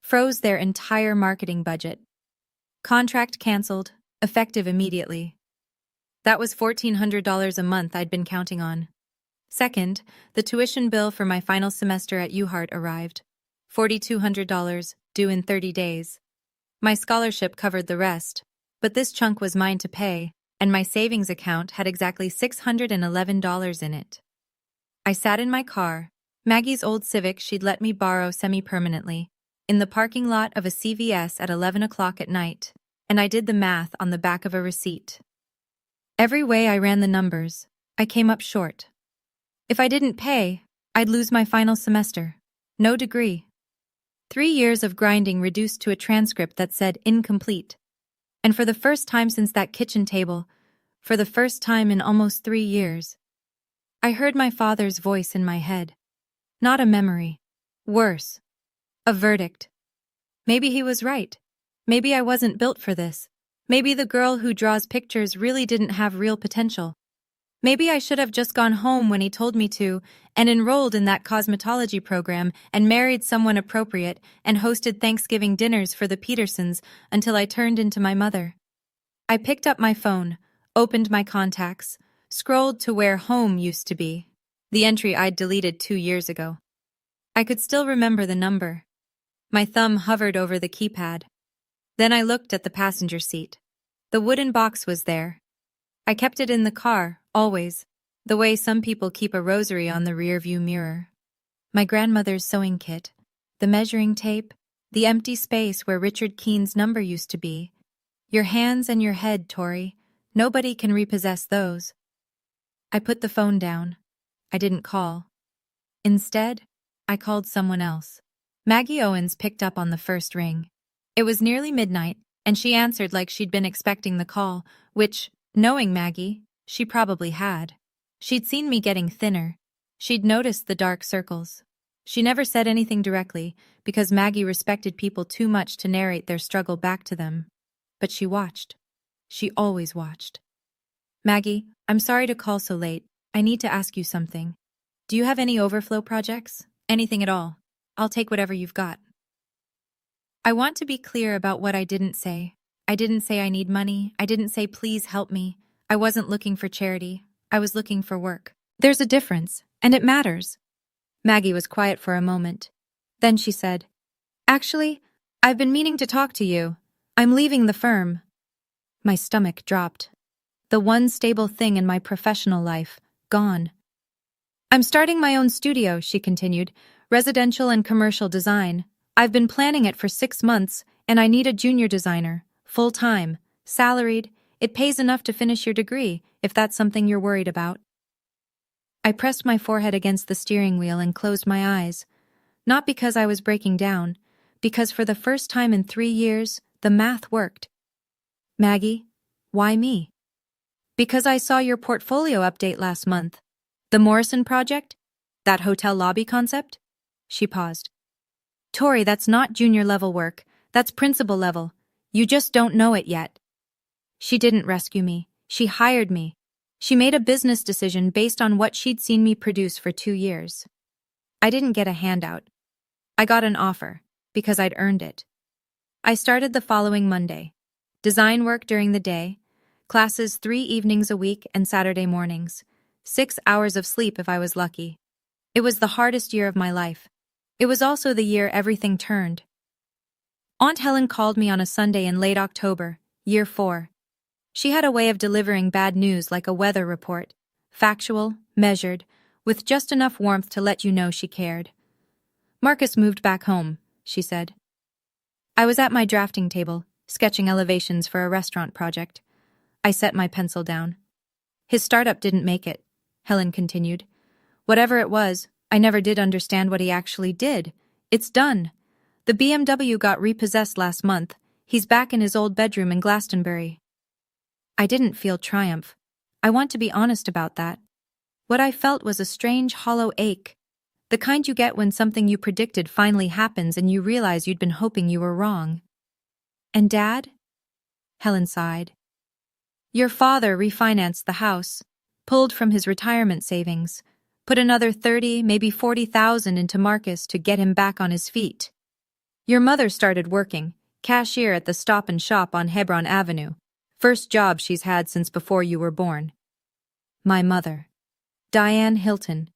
froze their entire marketing budget. Contract canceled, effective immediately. That was $1,400 a month I'd been counting on. Second, the tuition bill for my final semester at UHart arrived. $4,200, due in 30 days. My scholarship covered the rest, but this chunk was mine to pay, and my savings account had exactly $611 in it. I sat in my car, Maggie's old Civic she'd let me borrow semi-permanently, in the parking lot of a CVS at 11 o'clock at night, and I did the math on the back of a receipt. Every way I ran the numbers, I came up short. If I didn't pay, I'd lose my final semester. No degree. 3 years of grinding reduced to a transcript that said incomplete. And for the first time since that kitchen table, for the first time in almost 3 years, I heard my father's voice in my head. Not a memory. Worse. A verdict. Maybe he was right. Maybe I wasn't built for this. Maybe the girl who draws pictures really didn't have real potential. Maybe I should have just gone home when he told me to, and enrolled in that cosmetology program, and married someone appropriate, and hosted Thanksgiving dinners for the Petersons until I turned into my mother. I picked up my phone, opened my contacts, scrolled to where home used to be, the entry I'd deleted 2 years ago. I could still remember the number. My thumb hovered over the keypad. Then I looked at the passenger seat. The wooden box was there. I kept it in the car, always, the way some people keep a rosary on the rearview mirror. My grandmother's sewing kit, the measuring tape, the empty space where Richard Keene's number used to be. Your hands and your head, Tori. Nobody can repossess those. I put the phone down. I didn't call. Instead, I called someone else. Maggie Owens picked up on the first ring. It was nearly midnight, and she answered like she'd been expecting the call, which, knowing Maggie, she probably had. She'd seen me getting thinner. She'd noticed the dark circles. She never said anything directly, because Maggie respected people too much to narrate their struggle back to them. But she watched. She always watched. Maggie, I'm sorry to call so late. I need to ask you something. Do you have any overflow projects? Anything at all? I'll take whatever you've got. I want to be clear about what I didn't say. I didn't say I need money. I didn't say please help me. I wasn't looking for charity. I was looking for work. There's a difference, and it matters. Maggie was quiet for a moment. Then she said, Actually, I've been meaning to talk to you. I'm leaving the firm. My stomach dropped. The one stable thing in my professional life, gone. I'm starting my own studio, she continued, residential and commercial design. I've been planning it for 6 months, and I need a junior designer, full-time, salaried. It pays enough to finish your degree, if that's something you're worried about. I pressed my forehead against the steering wheel and closed my eyes. Not because I was breaking down, because for the first time in 3 years, the math worked. Maggie, why me? Because I saw your portfolio update last month. The Morrison project? That hotel lobby concept? She paused. Tori, that's not junior level work. That's principal level. You just don't know it yet. She didn't rescue me. She hired me. She made a business decision based on what she'd seen me produce for 2 years. I didn't get a handout. I got an offer, because I'd earned it. I started the following Monday. Design work during the day, classes 3 evenings a week and Saturday mornings, 6 hours of sleep if I was lucky. It was the hardest year of my life. It was also the year everything turned. Aunt Helen called me on a Sunday in late October, year 4. She had a way of delivering bad news like a weather report. factual, measured, with just enough warmth to let you know she cared. "Marcus moved back home," she said. I was at my drafting table, sketching elevations for a restaurant project. I set my pencil down. "His startup didn't make it," Helen continued. "Whatever it was, I never did understand what he actually did. It's done. The BMW got repossessed last month. He's back in his old bedroom in Glastonbury." I didn't feel triumph. I want to be honest about that. What I felt was a strange, hollow ache. The kind you get when something you predicted finally happens and you realize you'd been hoping you were wrong. "And Dad?" Helen sighed. "Your father refinanced the house, pulled from his retirement savings, put another 30, maybe 40,000 into Marcus to get him back on his feet. Your mother started working, cashier at the Stop and Shop on Hebron Avenue, first job she's had since before you were born." My mother, Diane Hilton,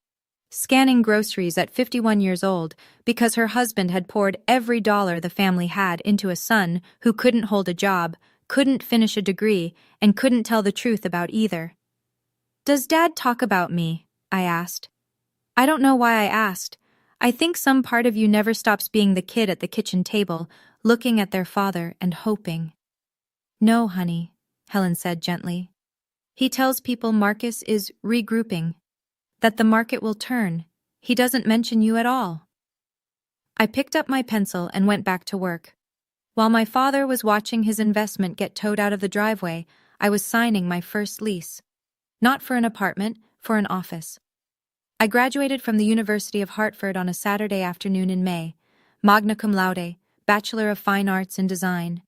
scanning groceries at 51 years old because her husband had poured every dollar the family had into a son who couldn't hold a job, couldn't finish a degree, and couldn't tell the truth about either. "Does Dad talk about me?" I asked. I don't know why I asked. I think some part of you never stops being the kid at the kitchen table, looking at their father and hoping. "No, honey," Helen said gently. "He tells people Marcus is regrouping, that the market will turn. He doesn't mention you at all." I picked up my pencil and went back to work. While my father was watching his investment get towed out of the driveway, I was signing my first lease. Not for an apartment, for an office. I graduated from the University of Hartford on a Saturday afternoon in May, magna cum laude, Bachelor of Fine Arts in Design.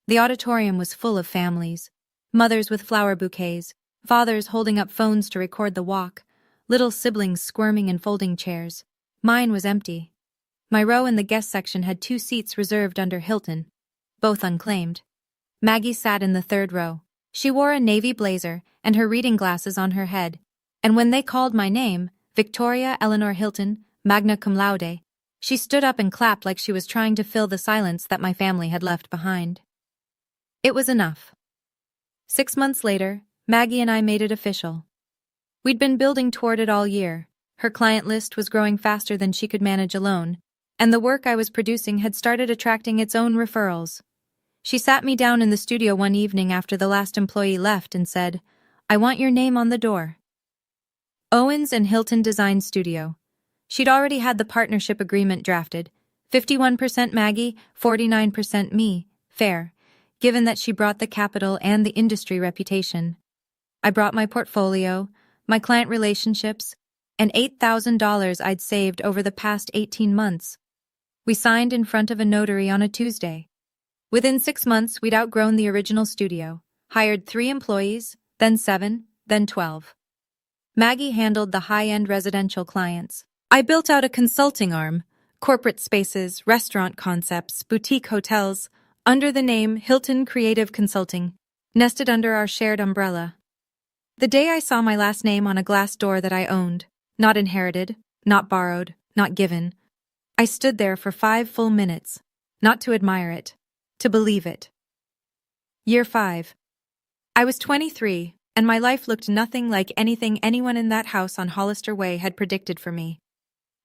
The auditorium was full of families, mothers with flower bouquets, fathers holding up phones to record the walk, little siblings squirming in folding chairs. Mine was empty. My row in the guest section had 2 seats reserved under Hilton, both unclaimed. Maggie sat in the 3rd row. She wore a navy blazer and her reading glasses on her head, and when they called my name, Victoria Eleanor Hilton, magna cum laude, she stood up and clapped like she was trying to fill the silence that my family had left behind. It was enough. 6 months later, Maggie and I made it official. We'd been building toward it all year. Her client list was growing faster than she could manage alone, and the work I was producing had started attracting its own referrals. She sat me down in the studio one evening after the last employee left and said, "I want your name on the door." Owens and Hilton Design Studio. She'd already had the partnership agreement drafted, 51% Maggie, 49% me, fair, given that she brought the capital and the industry reputation. I brought my portfolio, my client relationships, and $8,000 I'd saved over the past 18 months. We signed in front of a notary on a Tuesday. Within 6 months, we'd outgrown the original studio, hired 3 employees, then 7, then 12. Maggie handled the high-end residential clients. I built out a consulting arm, corporate spaces, restaurant concepts, boutique hotels, under the name Hilton Creative Consulting, nested under our shared umbrella. The day I saw my last name on a glass door that I owned, not inherited, not borrowed, not given, I stood there for 5 full minutes, not to admire it, to believe it. Year 5. I was 23, and my life looked nothing like anything anyone in that house on Hollister Way had predicted for me.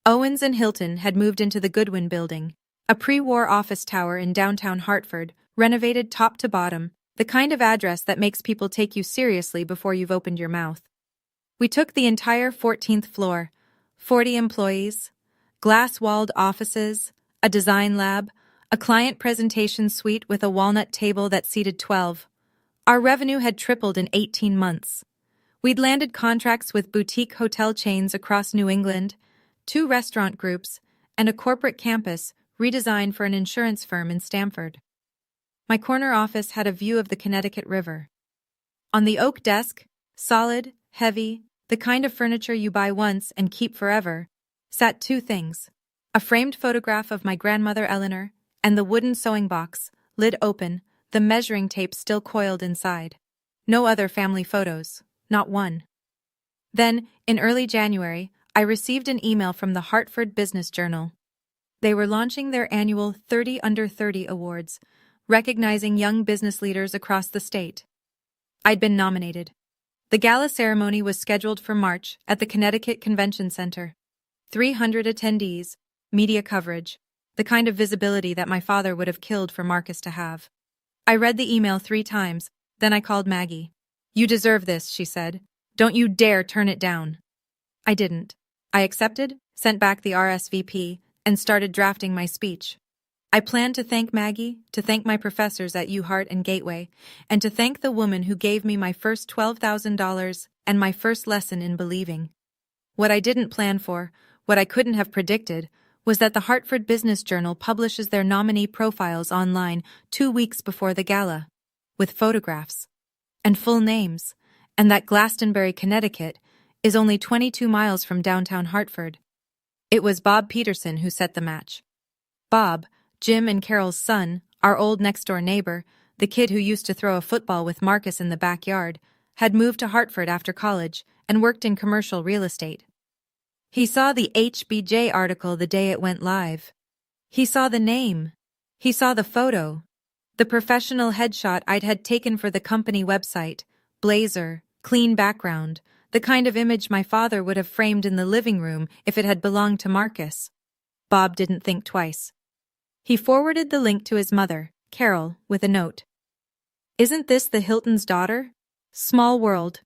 Owens and Hilton had moved into the Goodwin Building, a pre-war office tower in downtown Hartford, renovated top to bottom, the kind of address that makes people take you seriously before you've opened your mouth. We took the entire 14th floor, 40 employees, glass-walled offices, a design lab, a client presentation suite with a walnut table that seated 12. Our revenue had tripled in 18 months. We'd landed contracts with boutique hotel chains across New England, 2 restaurant groups, and a corporate campus redesigned for an insurance firm in Stamford. My corner office had a view of the Connecticut River. On the oak desk, solid, heavy, the kind of furniture you buy once and keep forever, sat 2 things: a framed photograph of my grandmother Eleanor, and the wooden sewing box, lid open, the measuring tape still coiled inside. No other family photos, not one. Then, in early January, I received an email from the Hartford Business Journal. They were launching their annual 30 Under 30 Awards, recognizing young business leaders across the state. I'd been nominated. The gala ceremony was scheduled for March at the Connecticut Convention Center. 300 attendees, media coverage, the kind of visibility that my father would have killed for Marcus to have. I read the email 3 times, then I called Maggie. "You deserve this," she said. "Don't you dare turn it down." I didn't. I accepted, sent back the RSVP, and started drafting my speech. I planned to thank Maggie, to thank my professors at UHeart and Gateway, and to thank the woman who gave me my first $12,000 and my first lesson in believing. What I didn't plan for, what I couldn't have predicted, was that the Hartford Business Journal publishes their nominee profiles online 2 weeks before the gala, with photographs and full names, and that Glastonbury, Connecticut, is only 22 miles from downtown Hartford. It was Bob Peterson who set the match. Bob, Jim and Carol's son, our old next-door neighbor, the kid who used to throw a football with Marcus in the backyard, had moved to Hartford after college and worked in commercial real estate. He saw the HBJ article the day it went live. He saw the name. He saw the photo. The professional headshot I'd had taken for the company website, blazer, clean background, the kind of image my father would have framed in the living room if it had belonged to Marcus. Bob didn't think twice. He forwarded the link to his mother, Carol, with a note. "Isn't this the Hilton's daughter? Small world."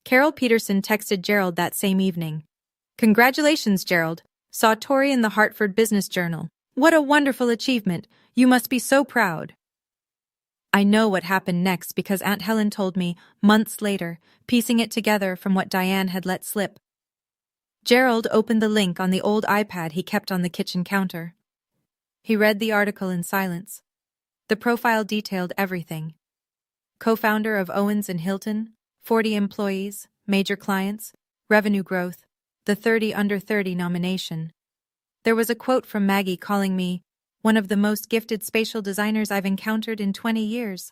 Carol Peterson texted Gerald that same evening. "Congratulations, Gerald. Saw Tori in the Hartford Business Journal. What a wonderful achievement. You must be so proud." I know what happened next because Aunt Helen told me, months later, piecing it together from what Diane had let slip. Gerald opened the link on the old iPad he kept on the kitchen counter. He read the article in silence. The profile detailed everything. Co-founder of Owens & Hilton, 40 employees, major clients, revenue growth, the 30 under 30 nomination. There was a quote from Maggie calling me one of the most gifted spatial designers I've encountered in 20 years.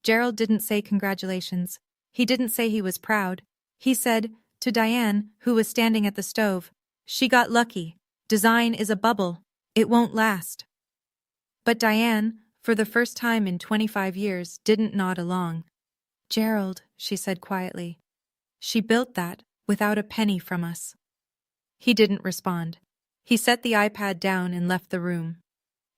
Gerald didn't say congratulations. He didn't say he was proud. He said, to Diane, who was standing at the stove, "She got lucky. Design is a bubble. It won't last." But Diane, for the first time in 25 years, didn't nod along. "Gerald," she said quietly, "she built that without a penny from us." He didn't respond. He set the iPad down and left the room.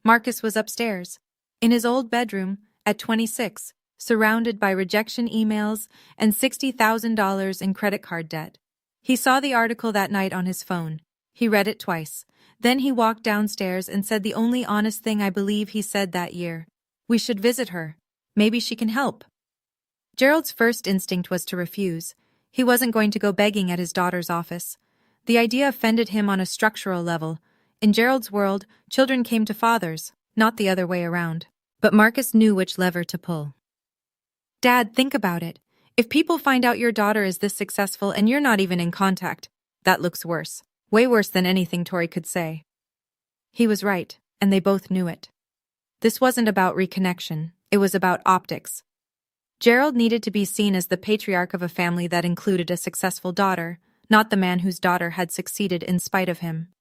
Marcus was upstairs, in his old bedroom, at 26, surrounded by rejection emails and $60,000 in credit card debt. He saw the article that night on his phone. He read it twice. Then he walked downstairs and said the only honest thing I believe he said that year. "We should visit her. Maybe she can help." Gerald's first instinct was to refuse. He wasn't going to go begging at his daughter's office. The idea offended him on a structural level. In Gerald's world, children came to fathers, not the other way around. But Marcus knew which lever to pull. "Dad, think about it. If people find out your daughter is this successful and you're not even in contact, that looks worse. Way worse than anything Tori could say." He was right, and they both knew it. This wasn't about reconnection. It was about optics. Gerald needed to be seen as the patriarch of a family that included a successful daughter, not the man whose daughter had succeeded in spite of him.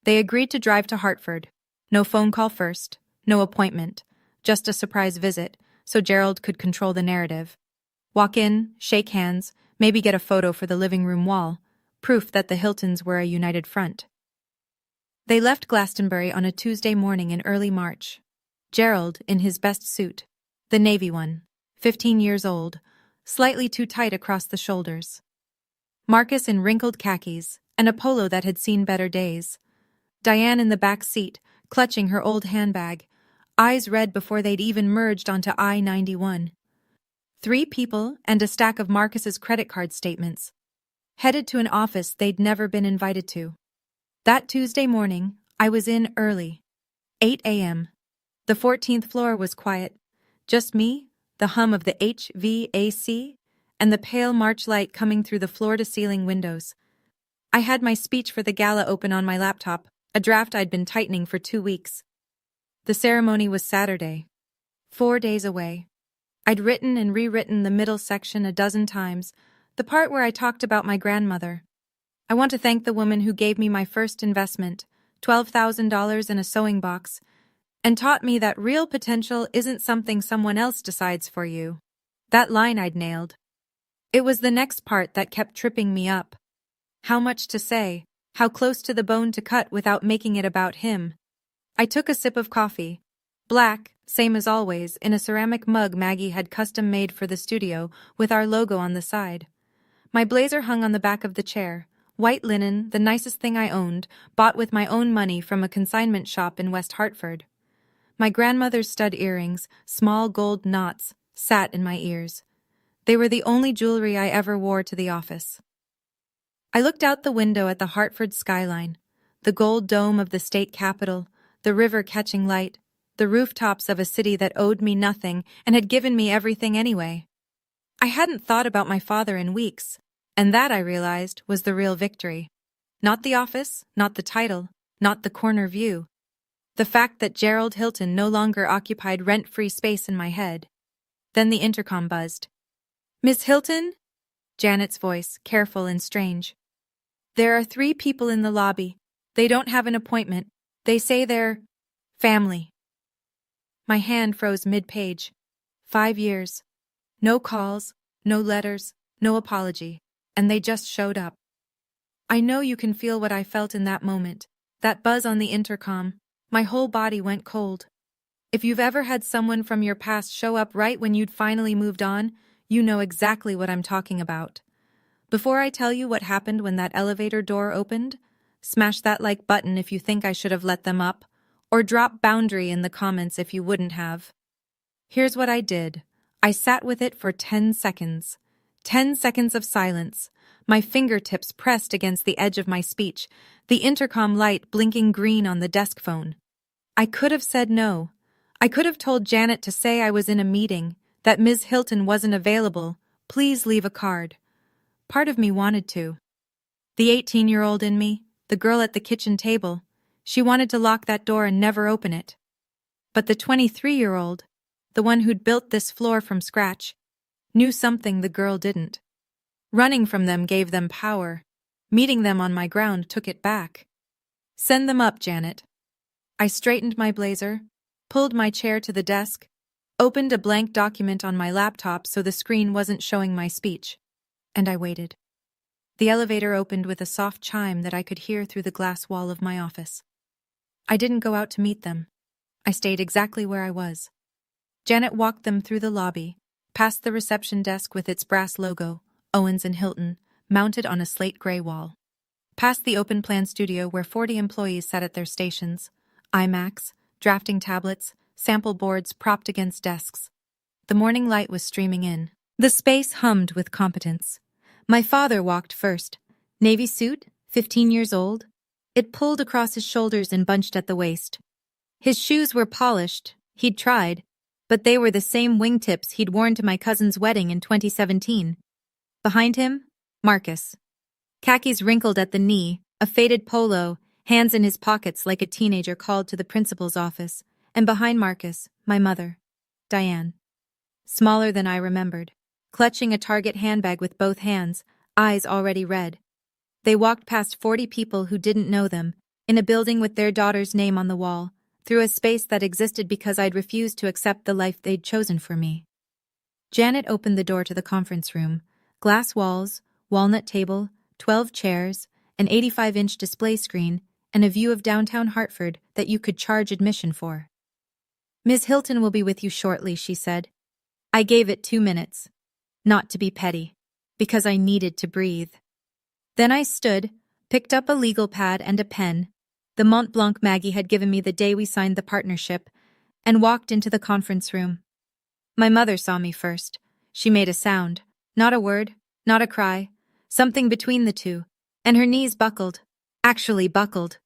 They agreed to drive to Hartford. No phone call first, no appointment, just a surprise visit, so Gerald could control the narrative. Walk in, shake hands, maybe get a photo for the living room wall, proof that the Hiltons were a united front. They left Glastonbury on a Tuesday morning in early March. Gerald, in his best suit, the navy one, 15 years old, slightly too tight across the shoulders. Marcus in wrinkled khakis, and a polo that had seen better days. Diane in the back seat, clutching her old handbag, eyes red before they'd even merged onto I-91. 3 people and a stack of Marcus's credit card statements. Headed to an office they'd never been invited to. That Tuesday morning, I was in early. 8 a.m. The 14th floor was quiet. Just me, the hum of the HVAC, and the pale March light coming through the floor-to-ceiling windows. I had my speech for the gala open on my laptop, a draft I'd been tightening for 2 weeks. The ceremony was Saturday, 4 days away. I'd written and rewritten the middle section a dozen times, the part where I talked about my grandmother. I want to thank the woman who gave me my first investment, $12,000 in a sewing box, and taught me that real potential isn't something someone else decides for you. That line I'd nailed. It was the next part that kept tripping me up. How much to say, how close to the bone to cut without making it about him. I took a sip of coffee. Black, same as always, in a ceramic mug Maggie had custom made for the studio with our logo on the side. My blazer hung on the back of the chair. White linen, the nicest thing I owned, bought with my own money from a consignment shop in West Hartford. My grandmother's stud earrings, small gold knots, sat in my ears. They were the only jewelry I ever wore to the office. I looked out the window at the Hartford skyline, the gold dome of the state capitol, the river catching light, the rooftops of a city that owed me nothing and had given me everything anyway. I hadn't thought about my father in weeks, and that, I realized, was the real victory. Not the office, not the title, not the corner view. The fact that Gerald Hilton no longer occupied rent-free space in my head. Then the intercom buzzed. "Miss Hilton?" Janet's voice, careful and strange. "There are 3 people in the lobby. They don't have an appointment. They say they're family." My hand froze mid-page. 5 years. No calls, no letters, no apology, and they just showed up. I know you can feel what I felt in that moment, that buzz on the intercom. My whole body went cold. If you've ever had someone from your past show up right when you'd finally moved on, you know exactly what I'm talking about. Before I tell you what happened when that elevator door opened, smash that like button if you think I should have let them up, or drop boundary in the comments if you wouldn't have. Here's what I did. I sat with it for 10 seconds. 10 seconds of silence, my fingertips pressed against the edge of my speech, the intercom light blinking green on the desk phone. I could have said no. I could have told Janet to say I was in a meeting, that Ms. Hilton wasn't available, please leave a card. Part of me wanted to. The 18-year-old in me, the girl at the kitchen table, she wanted to lock that door and never open it. But the 23-year-old, the one who'd built this floor from scratch, knew something the girl didn't. Running from them gave them power. Meeting them on my ground took it back. Send them up, Janet. I straightened my blazer, pulled my chair to the desk, opened a blank document on my laptop so the screen wasn't showing my speech, and I waited. The elevator opened with a soft chime that I could hear through the glass wall of my office. I didn't go out to meet them. I stayed exactly where I was. Janet walked them through the lobby, past the reception desk with its brass logo, Owens and Hilton, mounted on a slate gray wall. Past the open-plan studio where 40 employees sat at their stations, iMacs, drafting tablets, sample boards propped against desks. The morning light was streaming in. The space hummed with competence. My father walked first. Navy suit, 15 years old. It pulled across his shoulders and bunched at the waist. His shoes were polished. He'd tried. But they were the same wingtips he'd worn to my cousin's wedding in 2017. Behind him, Marcus. Khakis wrinkled at the knee, a faded polo, hands in his pockets like a teenager called to the principal's office, and behind Marcus, my mother, Diane. Smaller than I remembered, clutching a Target handbag with both hands, eyes already red. They walked past 40 people who didn't know them, in a building with their daughter's name on the wall, through a space that existed because I'd refused to accept the life they'd chosen for me. Janet opened the door to the conference room. Glass walls, walnut table, 12 chairs, an 85-inch display screen, and a view of downtown Hartford that you could charge admission for. "Ms. Hilton will be with you shortly," she said. I gave it 2 minutes. Not to be petty, because I needed to breathe. Then I stood, picked up a legal pad and a pen, the Mont Blanc Maggie had given me the day we signed the partnership, and walked into the conference room. My mother saw me first. She made a sound. Not a word, not a cry, something between the two, and her knees buckled, actually buckled.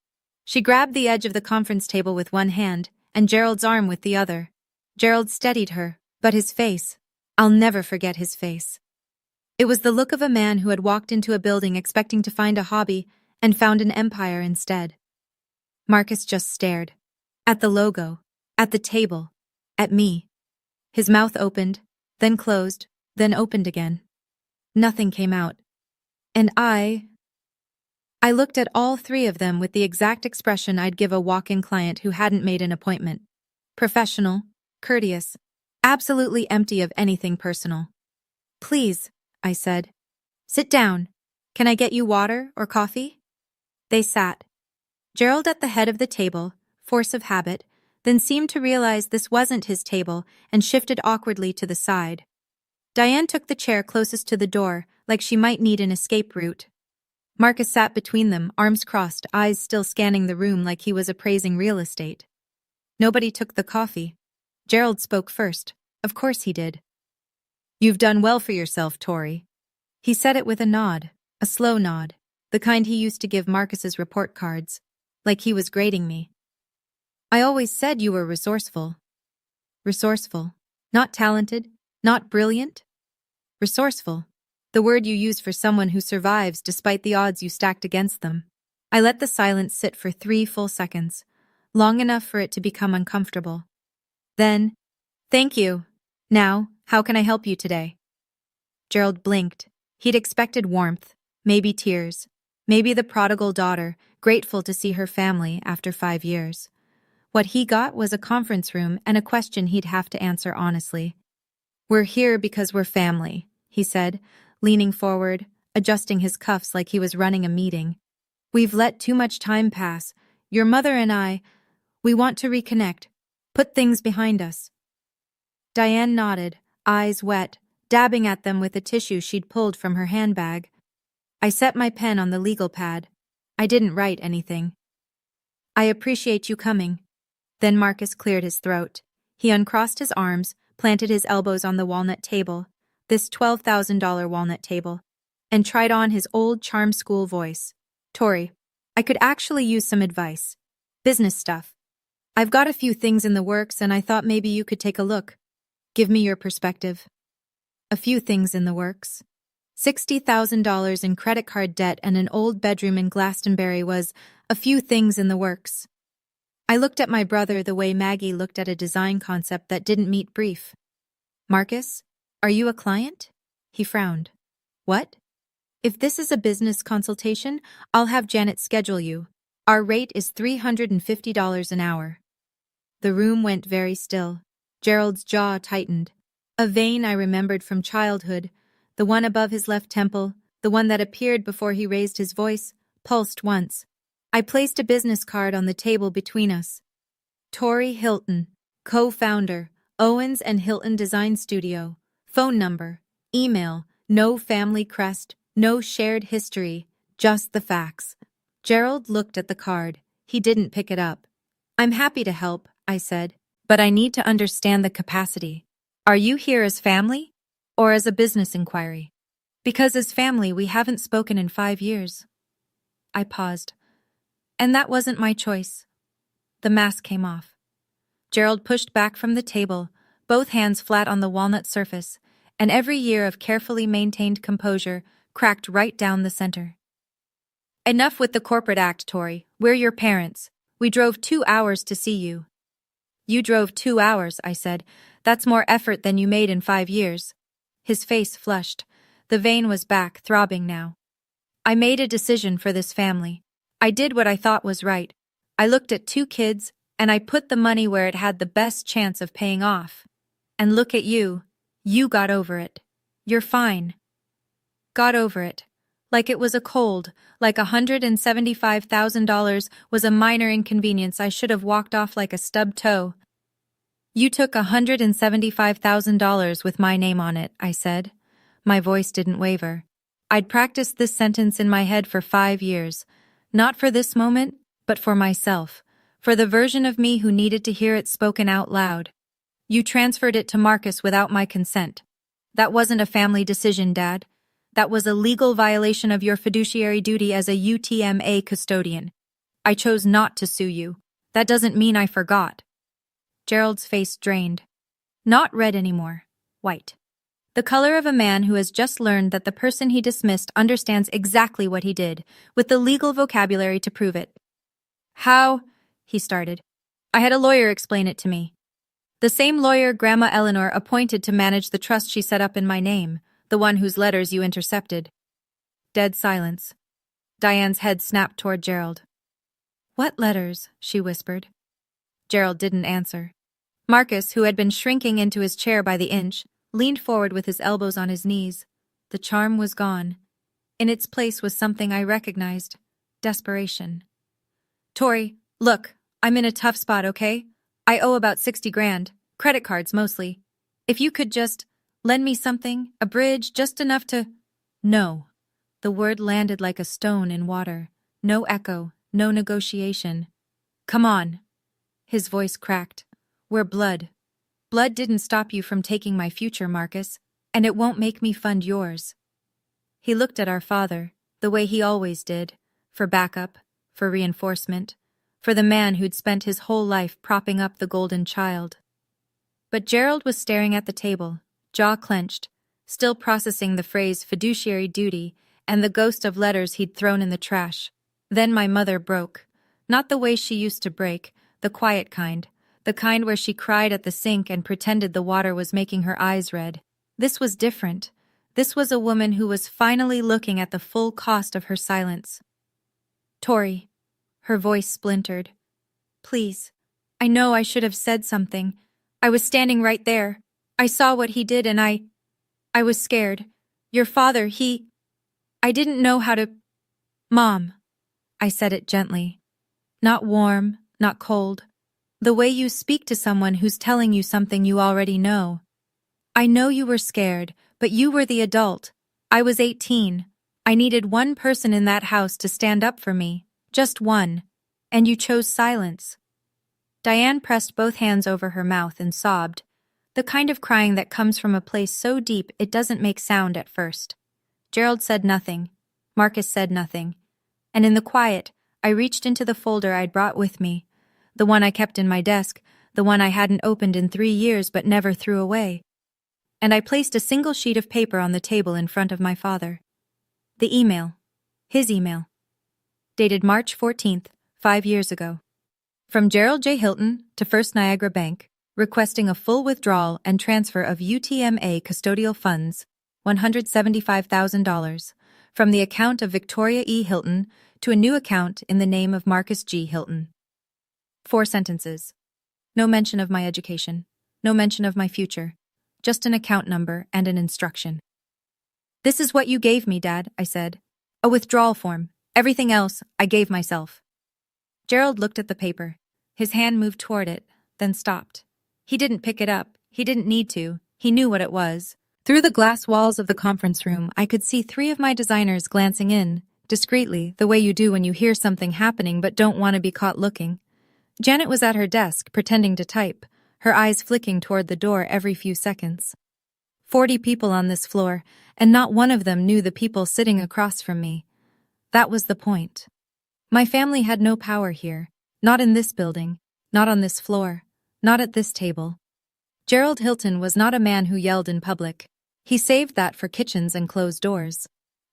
She grabbed the edge of the conference table with one hand, and Gerald's arm with the other. Gerald steadied her, but his face, I'll never forget his face. It was the look of a man who had walked into a building expecting to find a hobby and found an empire instead. Marcus just stared. At the logo, at the table, at me. His mouth opened, then closed, then opened again. Nothing came out. And I looked at all 3 of them with the exact expression I'd give a walk-in client who hadn't made an appointment. Professional, courteous, absolutely empty of anything personal. "Please," I said. Sit down. Can I get you water or coffee? They sat. Gerald at the head of the table, force of habit, then seemed to realize this wasn't his table and shifted awkwardly to the side. Diane took the chair closest to the door, like she might need an escape route. Marcus sat between them, arms crossed, eyes still scanning the room like he was appraising real estate. Nobody took the coffee. Gerald spoke first. Of course he did. You've done well for yourself, Tori. He said it with a nod, a slow nod, the kind he used to give Marcus's report cards, like he was grading me. I always said you were resourceful. Resourceful. Not talented, not brilliant. Resourceful. The word you use for someone who survives despite the odds you stacked against them. I let the silence sit for 3 full seconds, long enough for it to become uncomfortable. Then, thank you. Now, how can I help you today? Gerald blinked. He'd expected warmth, maybe tears, maybe the prodigal daughter, grateful to see her family after 5 years. What he got was a conference room and a question he'd have to answer honestly. We're here because we're family, he said, leaning forward, adjusting his cuffs like he was running a meeting. We've let too much time pass. Your mother and I, we want to reconnect, put things behind us. Diane nodded, eyes wet, dabbing at them with a tissue she'd pulled from her handbag. I set my pen on the legal pad. I didn't write anything. I appreciate you coming. Then Marcus cleared his throat. He uncrossed his arms, planted his elbows on the walnut table, this $12,000 walnut table, and tried on his old charm school voice. Tori, I could actually use some advice. Business stuff. I've got a few things in the works and I thought maybe you could take a look. Give me your perspective. A few things in the works. $60,000 in credit card debt and an old bedroom in Glastonbury was a few things in the works. I looked at my brother the way Maggie looked at a design concept that didn't meet brief. Marcus, are you a client? He frowned. What? If this is a business consultation, I'll have Janet schedule you. Our rate is $350 an hour. The room went very still. Gerald's jaw tightened. A vein I remembered from childhood, the one above his left temple, the one that appeared before he raised his voice, pulsed once. I placed a business card on the table between us. Tori Hilton, co-founder, Owens and Hilton Design Studio. Phone number, email, no family crest, no shared history, just the facts. Gerald looked at the card. He didn't pick it up. I'm happy to help, I said, but I need to understand the capacity. Are you here as family or as a business inquiry? Because as family, we haven't spoken in 5 years. I paused. And that wasn't my choice. The mask came off. Gerald pushed back from the table, both hands flat on the walnut surface, and every year of carefully maintained composure cracked right down the center. Enough with the corporate act, Tori. We're your parents. We drove 2 hours to see you. You drove 2 hours, I said. That's more effort than you made in 5 years. His face flushed. The vein was back, throbbing now. I made a decision for this family. I did what I thought was right. I looked at 2 kids, and I put the money where it had the best chance of paying off. And look at you. You got over it. You're fine. Got over it. Like it was a cold, like $175,000 was a minor inconvenience I should have walked off like a stubbed toe. You took $175,000 with my name on it, I said. My voice didn't waver. I'd practiced this sentence in my head for 5 years. Not for this moment, but for myself. For the version of me who needed to hear it spoken out loud. You transferred it to Marcus without my consent. That wasn't a family decision, Dad. That was a legal violation of your fiduciary duty as a UTMA custodian. I chose not to sue you. That doesn't mean I forgot. Gerald's face drained. Not red anymore. White. The color of a man who has just learned that the person he dismissed understands exactly what he did, with the legal vocabulary to prove it. How? He started. I had a lawyer explain it to me. The same lawyer Grandma Eleanor appointed to manage the trust she set up in my name, the one whose letters you intercepted. Dead silence. Diane's head snapped toward Gerald. What letters? She whispered. Gerald didn't answer. Marcus, who had been shrinking into his chair by the inch, leaned forward with his elbows on his knees. The charm was gone. In its place was something I recognized. Desperation. Tori, look, I'm in a tough spot, okay? I owe about 60 grand. Credit cards, mostly. If you could just lend me something, a bridge, just enough to… No. The word landed like a stone in water. No echo, no negotiation. Come on. His voice cracked. We're blood. Blood didn't stop you from taking my future, Marcus, and it won't make me fund yours. He looked at our father, the way he always did, for backup, for reinforcement, for the man who'd spent his whole life propping up the golden child. But Gerald was staring at the table, jaw clenched, still processing the phrase fiduciary duty and the ghost of letters he'd thrown in the trash. Then my mother broke. Not the way she used to break, the quiet kind, the kind where she cried at the sink and pretended the water was making her eyes red. This was different. This was a woman who was finally looking at the full cost of her silence. Tori. Her voice splintered. Please. I know I should have said something. I was standing right there. I saw what he did and I was scared. Your father, I didn't know how to… Mom. I said it gently. Not warm, not cold. The way you speak to someone who's telling you something you already know. I know you were scared, but you were the adult. I was 18. I needed one person in that house to stand up for me. Just one. And you chose silence. Diane pressed both hands over her mouth and sobbed, the kind of crying that comes from a place so deep it doesn't make sound at first. Gerald said nothing. Marcus said nothing. And in the quiet, I reached into the folder I'd brought with me, the one I kept in my desk, the one I hadn't opened in 3 years but never threw away. And I placed a single sheet of paper on the table in front of my father. The email. His email. Dated March 14th, 5 years ago. From Gerald J. Hilton to First Niagara Bank, requesting a full withdrawal and transfer of UTMA custodial funds, $175,000, from the account of Victoria E. Hilton to a new account in the name of Marcus G. Hilton. 4 sentences. No mention of my education. No mention of my future. Just an account number and an instruction. This is what you gave me, Dad, I said. A withdrawal form. Everything else, I gave myself. Gerald looked at the paper. His hand moved toward it, then stopped. He didn't pick it up. He didn't need to. He knew what it was. Through the glass walls of the conference room, I could see 3 of my designers glancing in, discreetly, the way you do when you hear something happening but don't want to be caught looking. Janet was at her desk, pretending to type, her eyes flicking toward the door every few seconds. 40 people on this floor, and not one of them knew the people sitting across from me. That was the point. My family had no power here, not in this building, not on this floor, not at this table. Gerald Hilton was not a man who yelled in public. He saved that for kitchens and closed doors.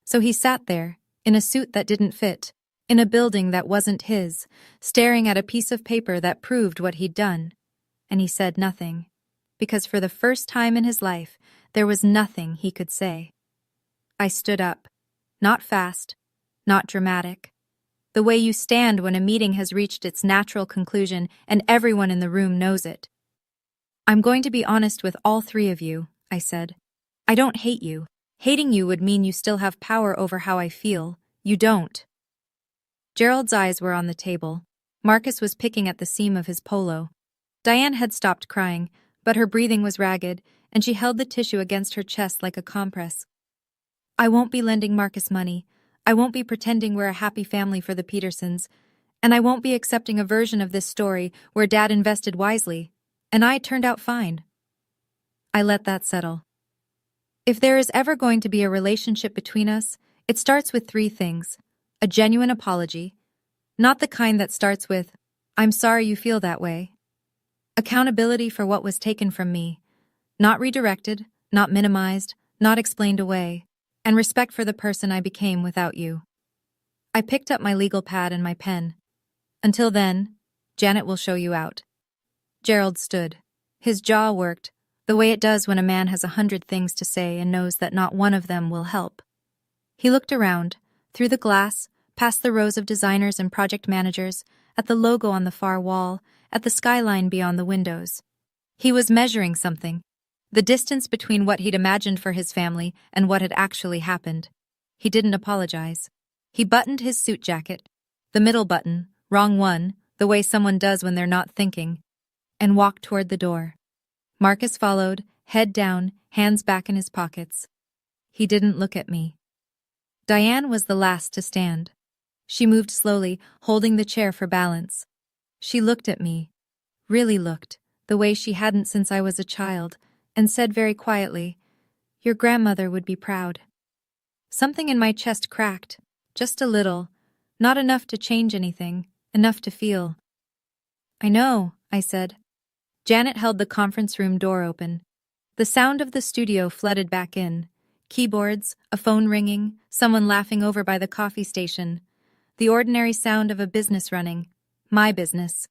So he sat there, in a suit that didn't fit, in a building that wasn't his, staring at a piece of paper that proved what he'd done. And he said nothing, because for the first time in his life, there was nothing he could say. I stood up. Not fast, not dramatic. The way you stand when a meeting has reached its natural conclusion and everyone in the room knows it. I'm going to be honest with all 3 of you, I said. I don't hate you. Hating you would mean you still have power over how I feel. You don't. Gerald's eyes were on the table. Marcus was picking at the seam of his polo. Diane had stopped crying, but her breathing was ragged, and she held the tissue against her chest like a compress. I won't be lending Marcus money. I won't be pretending we're a happy family for the Petersons. And I won't be accepting a version of this story where Dad invested wisely, and I turned out fine. I let that settle. If there is ever going to be a relationship between us, it starts with 3 things. A genuine apology. Not the kind that starts with, I'm sorry you feel that way. Accountability for what was taken from me. Not redirected, not minimized, not explained away. And respect for the person I became without you. I picked up my legal pad and my pen. Until then, Janet will show you out. Gerald stood. His jaw worked, the way it does when a man has 100 things to say and knows that not one of them will help. He looked around, through the glass, past the rows of designers and project managers, at the logo on the far wall, at the skyline beyond the windows. He was measuring something. The distance between what he'd imagined for his family and what had actually happened. He didn't apologize. He buttoned his suit jacket, the middle button, wrong one, the way someone does when they're not thinking, and walked toward the door. Marcus followed, head down, hands back in his pockets. He didn't look at me. Diane was the last to stand. She moved slowly, holding the chair for balance. She looked at me, really looked, the way she hadn't since I was a child, and said very quietly, "Your grandmother would be proud." Something in my chest cracked, just a little, not enough to change anything, enough to feel. "I know," I said. Janet held the conference room door open. The sound of the studio flooded back in. Keyboards, a phone ringing, someone laughing over by the coffee station. The ordinary sound of a business running. My business.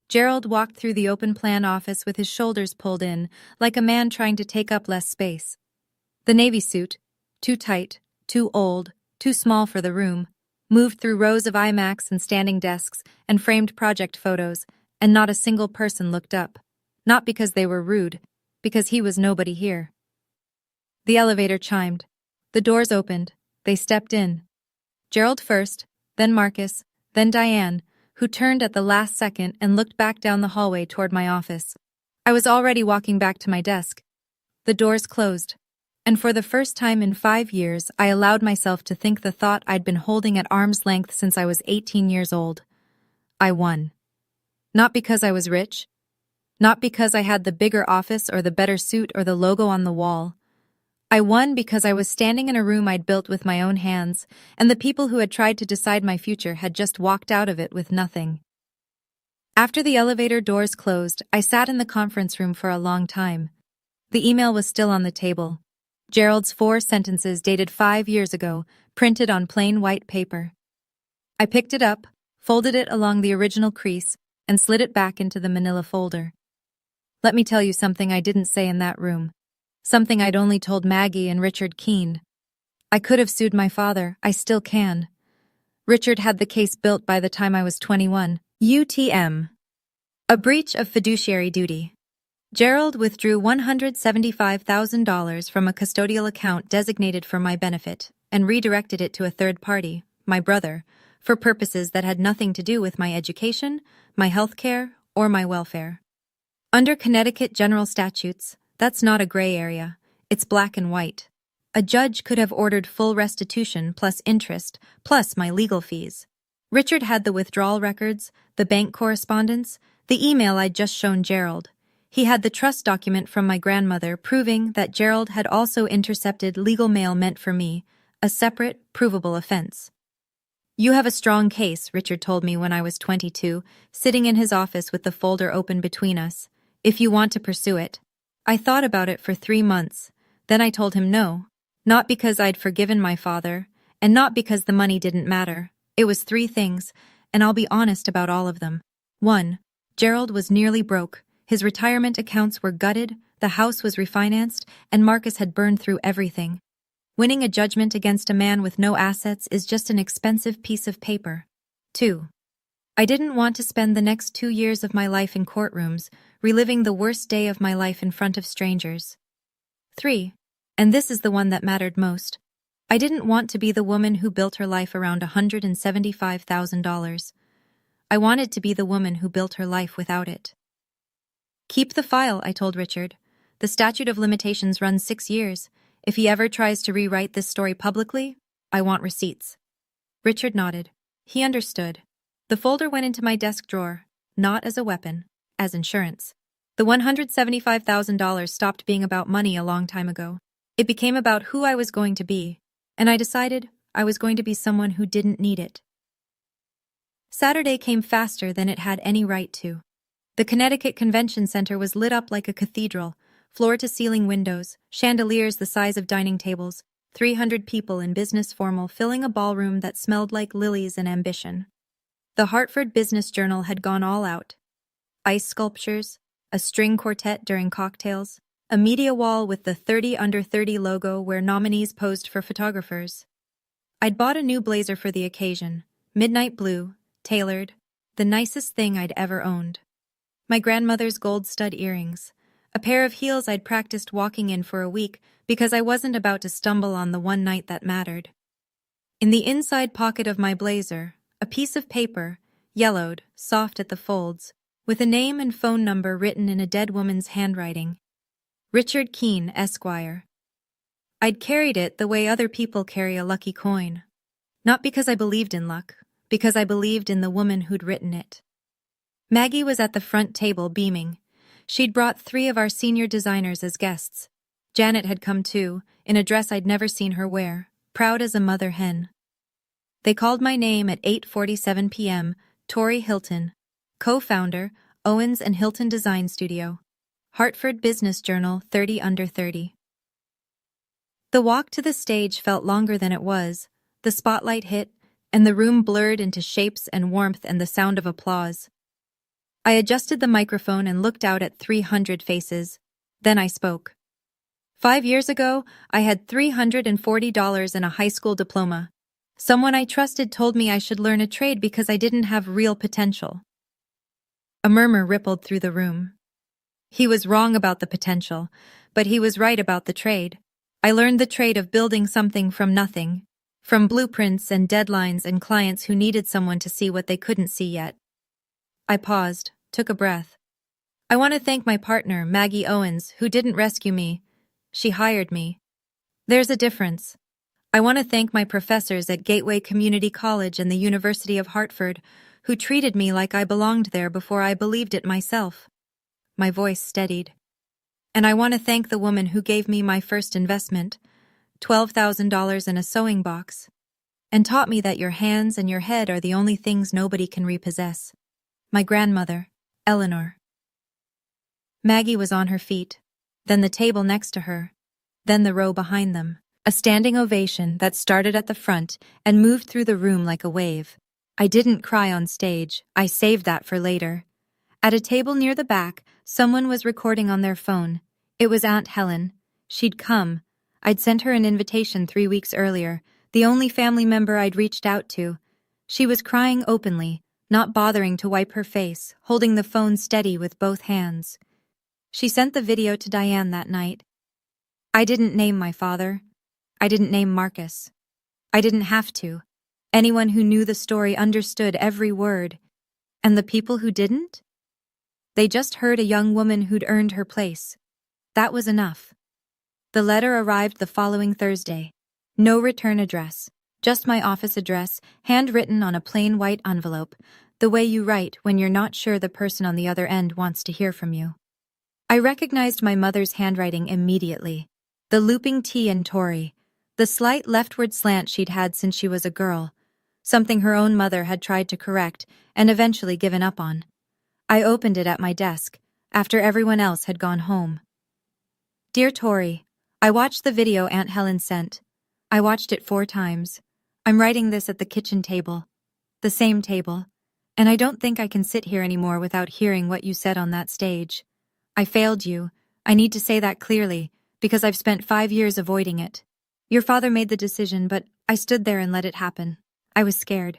Gerald walked through the open-plan office with his shoulders pulled in, like a man trying to take up less space. The navy suit, too tight, too old, too small for the room, moved through rows of iMacs and standing desks and framed project photos, and not a single person looked up. Not because they were rude, because he was nobody here. The elevator chimed. The doors opened. They stepped in. Gerald first, then Marcus, then Diane, who turned at the last second and looked back down the hallway toward my office. I was already walking back to my desk. The doors closed. And for the first time in 5 years, I allowed myself to think the thought I'd been holding at arm's length since I was 18 years old. I won. Not because I was rich. Not because I had the bigger office or the better suit or the logo on the wall. I won because I was standing in a room I'd built with my own hands, and the people who had tried to decide my future had just walked out of it with nothing. After the elevator doors closed, I sat in the conference room for a long time. The email was still on the table. Gerald's 4 sentences dated 5 years ago, printed on plain white paper. I picked it up, folded it along the original crease, and slid it back into the manila folder. Let me tell you something I didn't say in that room. Something I'd only told Maggie and Richard Keene. I could have sued my father, I still can. Richard had the case built by the time I was 21. UTM. A breach of fiduciary duty. Gerald withdrew $175,000 from a custodial account designated for my benefit and redirected it to a third party, my brother, for purposes that had nothing to do with my education, my health care, or my welfare. Under Connecticut general statutes, that's not a gray area, it's black and white. A judge could have ordered full restitution plus interest, plus my legal fees. Richard had the withdrawal records, the bank correspondence, the email I'd just shown Gerald. He had the trust document from my grandmother proving that Gerald had also intercepted legal mail meant for me, a separate, provable offense. "You have a strong case," Richard told me when I was 22, sitting in his office with the folder open between us, "if you want to pursue it." I thought about it for 3 months. Then I told him no. Not because I'd forgiven my father, and not because the money didn't matter. It was 3 things, and I'll be honest about all of them. 1. Gerald was nearly broke. His retirement accounts were gutted, the house was refinanced, and Marcus had burned through everything. Winning a judgment against a man with no assets is just an expensive piece of paper. 2. I didn't want to spend the next 2 years of my life in courtrooms, reliving the worst day of my life in front of strangers. 3. And this is the one that mattered most. I didn't want to be the woman who built her life around $175,000. I wanted to be the woman who built her life without it. "Keep the file," I told Richard. "The statute of limitations runs 6 years. If he ever tries to rewrite this story publicly, I want receipts." Richard nodded. He understood. The folder went into my desk drawer, not as a weapon, as insurance. The $175,000 stopped being about money a long time ago. It became about who I was going to be, and I decided I was going to be someone who didn't need it. Saturday came faster than it had any right to. The Connecticut Convention Center was lit up like a cathedral, floor-to-ceiling windows, chandeliers the size of dining tables, 300 people in business formal filling a ballroom that smelled like lilies and ambition. The Hartford Business Journal had gone all out. Ice sculptures, a string quartet during cocktails, a media wall with the 30 under 30 logo where nominees posed for photographers. I'd bought a new blazer for the occasion, midnight blue, tailored, the nicest thing I'd ever owned. My grandmother's gold stud earrings, A pair of heels I'd practiced walking in for a week because I wasn't about to stumble on the one night that mattered. In the inside pocket of my blazer, a piece of paper, yellowed, soft at the folds, with a name and phone number written in a dead woman's handwriting. Richard Keene, Esquire. I'd carried it the way other people carry a lucky coin. Not because I believed in luck, because I believed in the woman who'd written it. Maggie was at the front table beaming. She'd brought 3 of our senior designers as guests. Janet had come too, in a dress I'd never seen her wear, proud as a mother hen. They called my name at 8:47 p.m., Tori Hilton, co-founder, Owens and Hilton Design Studio. Hartford Business Journal, 30 under 30. The walk to the stage felt longer than it was. The spotlight hit, and the room blurred into shapes and warmth and the sound of applause. I adjusted the microphone and looked out at 300 faces. Then I spoke. 5 years ago, I had $340 and a high school diploma. Someone I trusted told me I should learn a trade because I didn't have real potential. A murmur rippled through the room. He was wrong about the potential, but he was right about the trade. I learned the trade of building something from nothing, from blueprints and deadlines and clients who needed someone to see what they couldn't see yet. I paused, took a breath. I want to thank my partner, Maggie Owens, who didn't rescue me. She hired me. There's a difference. I want to thank my professors at Gateway Community College and the University of Hartford, who treated me like I belonged there before I believed it myself. My voice steadied. And I want to thank the woman who gave me my first investment, $12,000 in a sewing box, and taught me that your hands and your head are the only things nobody can repossess. My grandmother, Eleanor. Maggie was on her feet, then the table next to her, then the row behind them. A standing ovation that started at the front and moved through the room like a wave. I didn't cry on stage, I saved that for later. At a table near the back, someone was recording on their phone. It was Aunt Helen. She'd come. I'd sent her an invitation 3 weeks earlier, the only family member I'd reached out to. She was crying openly, not bothering to wipe her face, holding the phone steady with both hands. She sent the video to Diane that night. I didn't name my father. I didn't name Marcus. I didn't have to. Anyone who knew the story understood every word. And the people who didn't? They just heard a young woman who'd earned her place. That was enough. The letter arrived the following Thursday. No return address. Just my office address, handwritten on a plain white envelope, the way you write when you're not sure the person on the other end wants to hear from you. I recognized my mother's handwriting immediately. The looping T in Tori. The slight leftward slant she'd had since she was a girl, something her own mother had tried to correct and eventually given up on. I opened it at my desk, after everyone else had gone home. Dear Tori, I watched the video Aunt Helen sent. I watched it 4 times. I'm writing this at the kitchen table. The same table. And I don't think I can sit here anymore without hearing what you said on that stage. I failed you. I need to say that clearly, because I've spent 5 years avoiding it. Your father made the decision, but I stood there and let it happen. I was scared.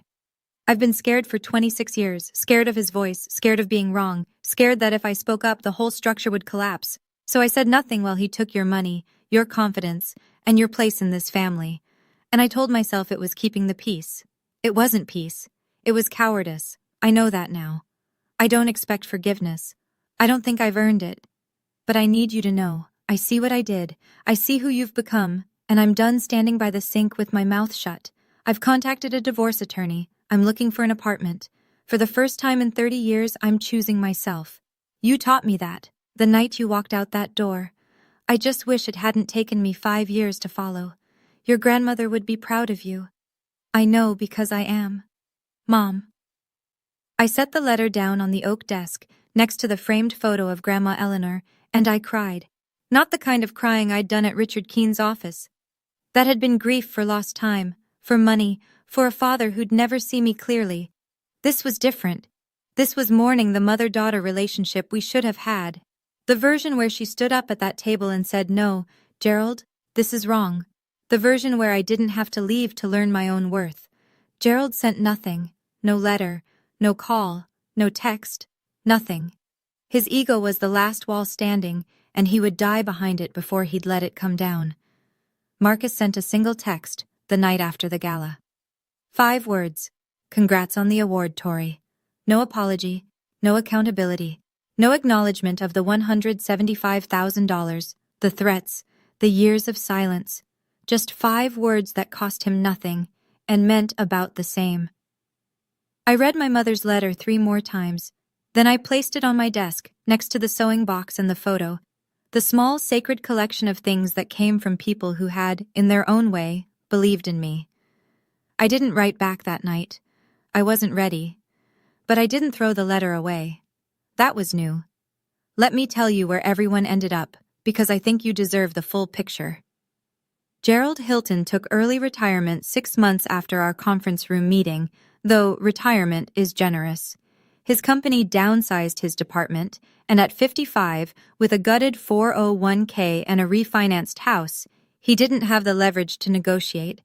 I've been scared for 26 years, scared of his voice, scared of being wrong, scared that if I spoke up, the whole structure would collapse. So I said nothing while he took your money, your confidence, and your place in this family. And I told myself it was keeping the peace. It wasn't peace. It was cowardice. I know that now. I don't expect forgiveness. I don't think I've earned it. But I need you to know, I see what I did. I see who you've become. And I'm done standing by the sink with my mouth shut. I've contacted a divorce attorney. I'm looking for an apartment. For the first time in 30 years, I'm choosing myself. You taught me that, the night you walked out that door. I just wish it hadn't taken me 5 years to follow. Your grandmother would be proud of you. I know because I am. Mom. I set the letter down on the oak desk, next to the framed photo of Grandma Eleanor, and I cried. Not the kind of crying I'd done at Richard Keene's office. That had been grief for lost time, for money, for a father who'd never see me clearly. This was different. This was mourning the mother-daughter relationship we should have had. The version where she stood up at that table and said, "No, Gerald, this is wrong." The version where I didn't have to leave to learn my own worth. Gerald sent nothing, no letter, no call, no text, nothing. His ego was the last wall standing, and he would die behind it before he'd let it come down. Marcus sent a single text the night after the gala. 5 words. Congrats on the award, Tori. No apology, no accountability, no acknowledgement of the $175,000, the threats, the years of silence. Just 5 words that cost him nothing and meant about the same. I read my mother's letter 3 more times. Then I placed it on my desk, next to the sewing box and the photo, the small sacred collection of things that came from people who had, in their own way, believed in me. I didn't write back that night. I wasn't ready. But I didn't throw the letter away. That was new. Let me tell you where everyone ended up, because I think you deserve the full picture. Gerald Hilton took early retirement 6 months after our conference room meeting, though retirement is generous. His company downsized his department, and at 55, with a gutted 401k and a refinanced house, he didn't have the leverage to negotiate.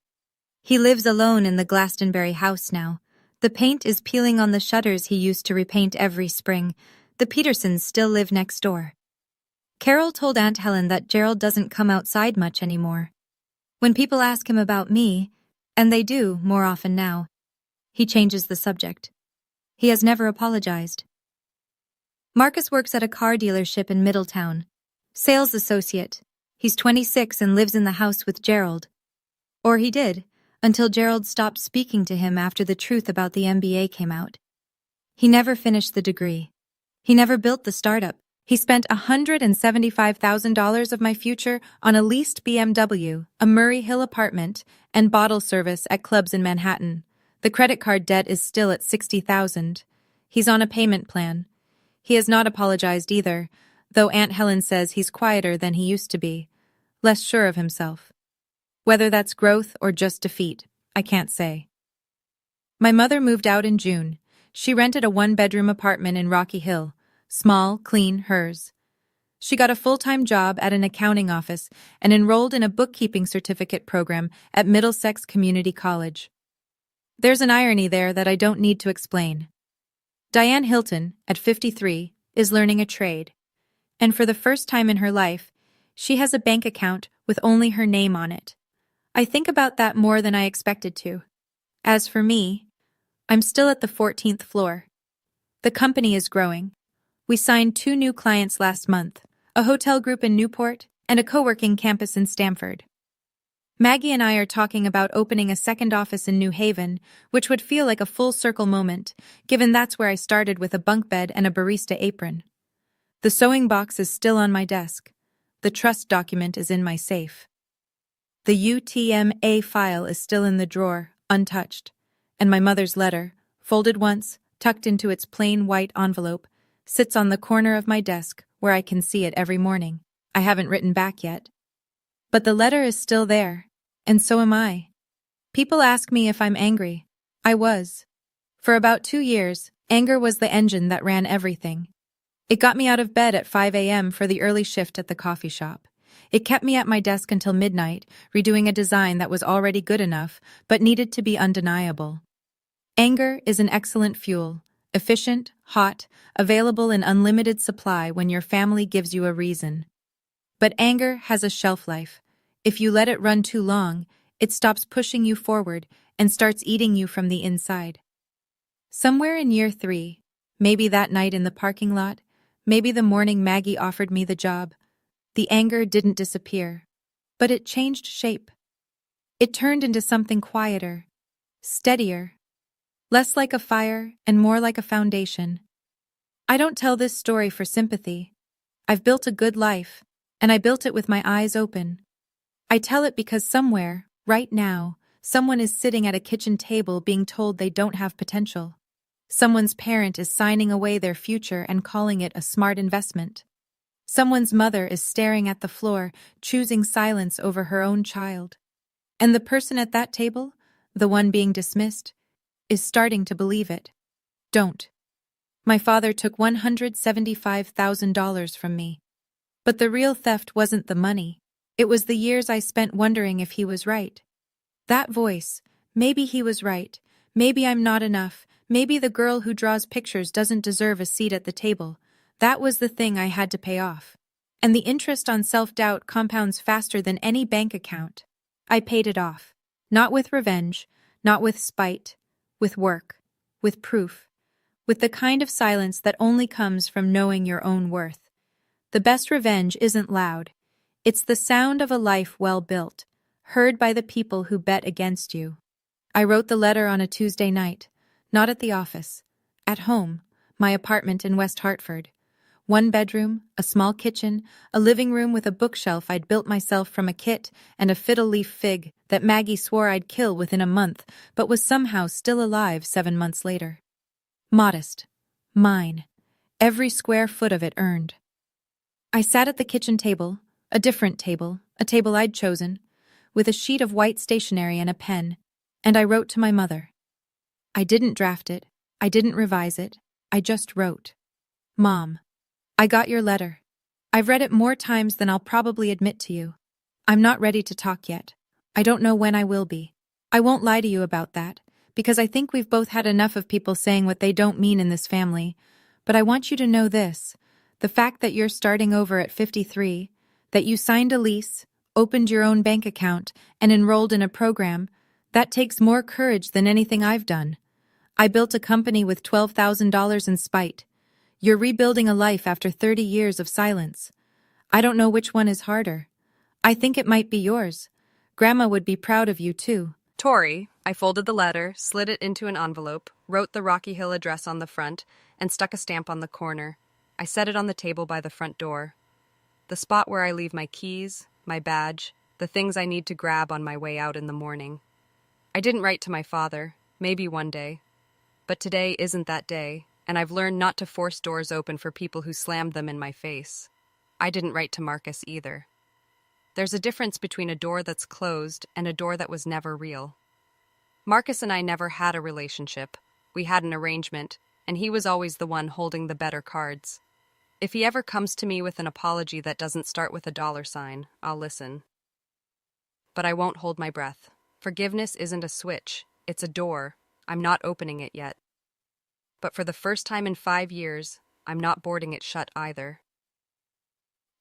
He lives alone in the Glastonbury house now. The paint is peeling on the shutters he used to repaint every spring. The Petersons still live next door. Carol told Aunt Helen that Gerald doesn't come outside much anymore. When people ask him about me, and they do more often now, he changes the subject. He has never apologized. Marcus works at a car dealership in Middletown. Sales associate. He's 26 and lives in the house with Gerald. Or he did, until Gerald stopped speaking to him after the truth about the MBA came out. He never finished the degree. He never built the startup. He spent $175,000 of my future on a leased BMW, a Murray Hill apartment, and bottle service at clubs in Manhattan. The credit card debt is still at $60,000. He's on a payment plan. He has not apologized either, though Aunt Helen says he's quieter than he used to be, less sure of himself. Whether that's growth or just defeat, I can't say. My mother moved out in June. She rented a 1-bedroom apartment in Rocky Hill. Small, clean, hers. She got a full-time job at an accounting office and enrolled in a bookkeeping certificate program at Middlesex Community College. There's an irony there that I don't need to explain. Diane Hilton, at 53, is learning a trade. And for the first time in her life, she has a bank account with only her name on it. I think about that more than I expected to. As for me, I'm still at the 14th floor. The company is growing. We signed 2 new clients last month, a hotel group in Newport and a co-working campus in Stamford. Maggie and I are talking about opening a second office in New Haven, which would feel like a full-circle moment, given that's where I started with a bunk bed and a barista apron. The sewing box is still on my desk. The trust document is in my safe. The UTMA file is still in the drawer, untouched, and my mother's letter, folded once, tucked into its plain white envelope, sits on the corner of my desk where I can see it every morning. I haven't written back yet. But the letter is still there, and so am I. People ask me if I'm angry. I was. For about 2 years, anger was the engine that ran everything. It got me out of bed at 5 a.m. for the early shift at the coffee shop. It kept me at my desk until midnight, redoing a design that was already good enough, but needed to be undeniable. Anger is an excellent fuel, efficient, hot, available in unlimited supply when your family gives you a reason. But anger has a shelf life. If you let it run too long, it stops pushing you forward and starts eating you from the inside. Somewhere in year 3, maybe that night in the parking lot, maybe the morning Maggie offered me the job, the anger didn't disappear, but it changed shape. It turned into something quieter, steadier, less like a fire and more like a foundation. I don't tell this story for sympathy. I've built a good life, and I built it with my eyes open. I tell it because somewhere, right now, someone is sitting at a kitchen table being told they don't have potential. Someone's parent is signing away their future and calling it a smart investment. Someone's mother is staring at the floor, choosing silence over her own child. And the person at that table, the one being dismissed, is starting to believe it. Don't. My father took $175,000 from me. But the real theft wasn't the money. It was the years I spent wondering if he was right. That voice, maybe he was right, maybe I'm not enough, maybe the girl who draws pictures doesn't deserve a seat at the table. That was the thing I had to pay off. And the interest on self-doubt compounds faster than any bank account. I paid it off. Not with revenge, not with spite, with work, with proof, with the kind of silence that only comes from knowing your own worth. The best revenge isn't loud. It's the sound of a life well built, heard by the people who bet against you. I wrote the letter on a Tuesday night, not at the office, at home, my apartment in West Hartford. 1 bedroom, a small kitchen, a living room with a bookshelf I'd built myself from a kit and a fiddle-leaf fig that Maggie swore I'd kill within a month, but was somehow still alive 7 months later. Modest. Mine. Every square foot of it earned. I sat at the kitchen table, a different table, a table I'd chosen, with a sheet of white stationery and a pen, and I wrote to my mother. I didn't draft it, I didn't revise it, I just wrote. Mom, I got your letter. I've read it more times than I'll probably admit to you. I'm not ready to talk yet. I don't know when I will be. I won't lie to you about that, because I think we've both had enough of people saying what they don't mean in this family. But I want you to know this. The fact that you're starting over at 53, that you signed a lease, opened your own bank account, and enrolled in a program, that takes more courage than anything I've done. I built a company with $12,000 in spite. You're rebuilding a life after 30 years of silence. I don't know which one is harder. I think it might be yours. Grandma would be proud of you, too. Tori, I folded the letter, slid it into an envelope, wrote the Rocky Hill address on the front, and stuck a stamp on the corner. I set it on the table by the front door. The spot where I leave my keys, my badge, the things I need to grab on my way out in the morning. I didn't write to my father, maybe one day. But today isn't that day, and I've learned not to force doors open for people who slammed them in my face. I didn't write to Marcus either. There's a difference between a door that's closed and a door that was never real. Marcus and I never had a relationship. We had an arrangement, and he was always the one holding the better cards. If he ever comes to me with an apology that doesn't start with a $sign, I'll listen. But I won't hold my breath. Forgiveness isn't a switch, it's a door. I'm not opening it yet. But for the first time in 5 years, I'm not boarding it shut either.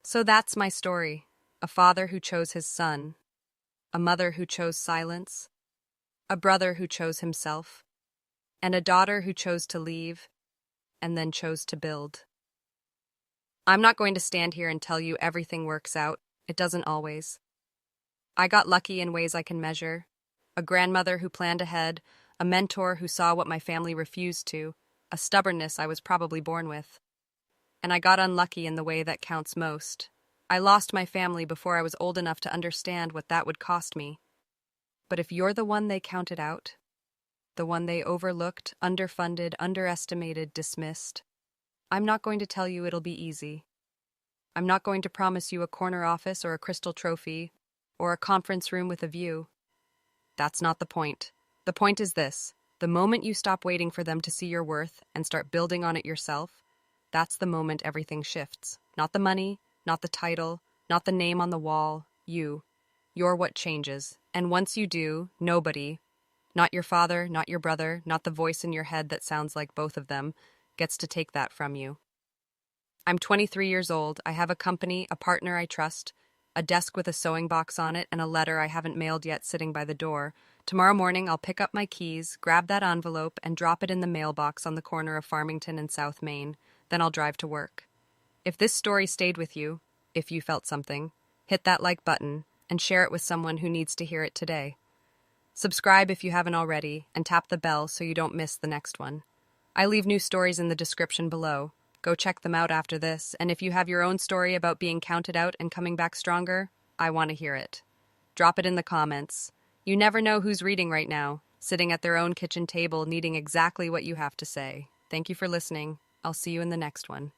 So that's my story. A father who chose his son. A mother who chose silence. A brother who chose himself. And a daughter who chose to leave, and then chose to build. I'm not going to stand here and tell you everything works out. It doesn't always. I got lucky in ways I can measure. A grandmother who planned ahead, a mentor who saw what my family refused to, a stubbornness I was probably born with. And I got unlucky in the way that counts most. I lost my family before I was old enough to understand what that would cost me. But if you're the one they counted out, the one they overlooked, underfunded, underestimated, dismissed, I'm not going to tell you it'll be easy. I'm not going to promise you a corner office or a crystal trophy or a conference room with a view. That's not the point. The point is this. The moment you stop waiting for them to see your worth and start building on it yourself, that's the moment everything shifts. Not the money, not the title, not the name on the wall, you. You're what changes. And once you do, nobody, not your father, not your brother, not the voice in your head that sounds like both of them, gets to take that from you. I'm 23 years old. I have a company, a partner I trust, a desk with a sewing box on it, and a letter I haven't mailed yet sitting by the door. Tomorrow morning, I'll pick up my keys, grab that envelope, and drop it in the mailbox on the corner of Farmington and South Main. Then I'll drive to work. If this story stayed with you, if you felt something, hit that like button and share it with someone who needs to hear it today. Subscribe if you haven't already, and tap the bell so you don't miss the next one. I leave new stories in the description below. Go check them out after this, and if you have your own story about being counted out and coming back stronger, I want to hear it. Drop it in the comments. You never know who's reading right now, sitting at their own kitchen table needing exactly what you have to say. Thank you for listening. I'll see you in the next one.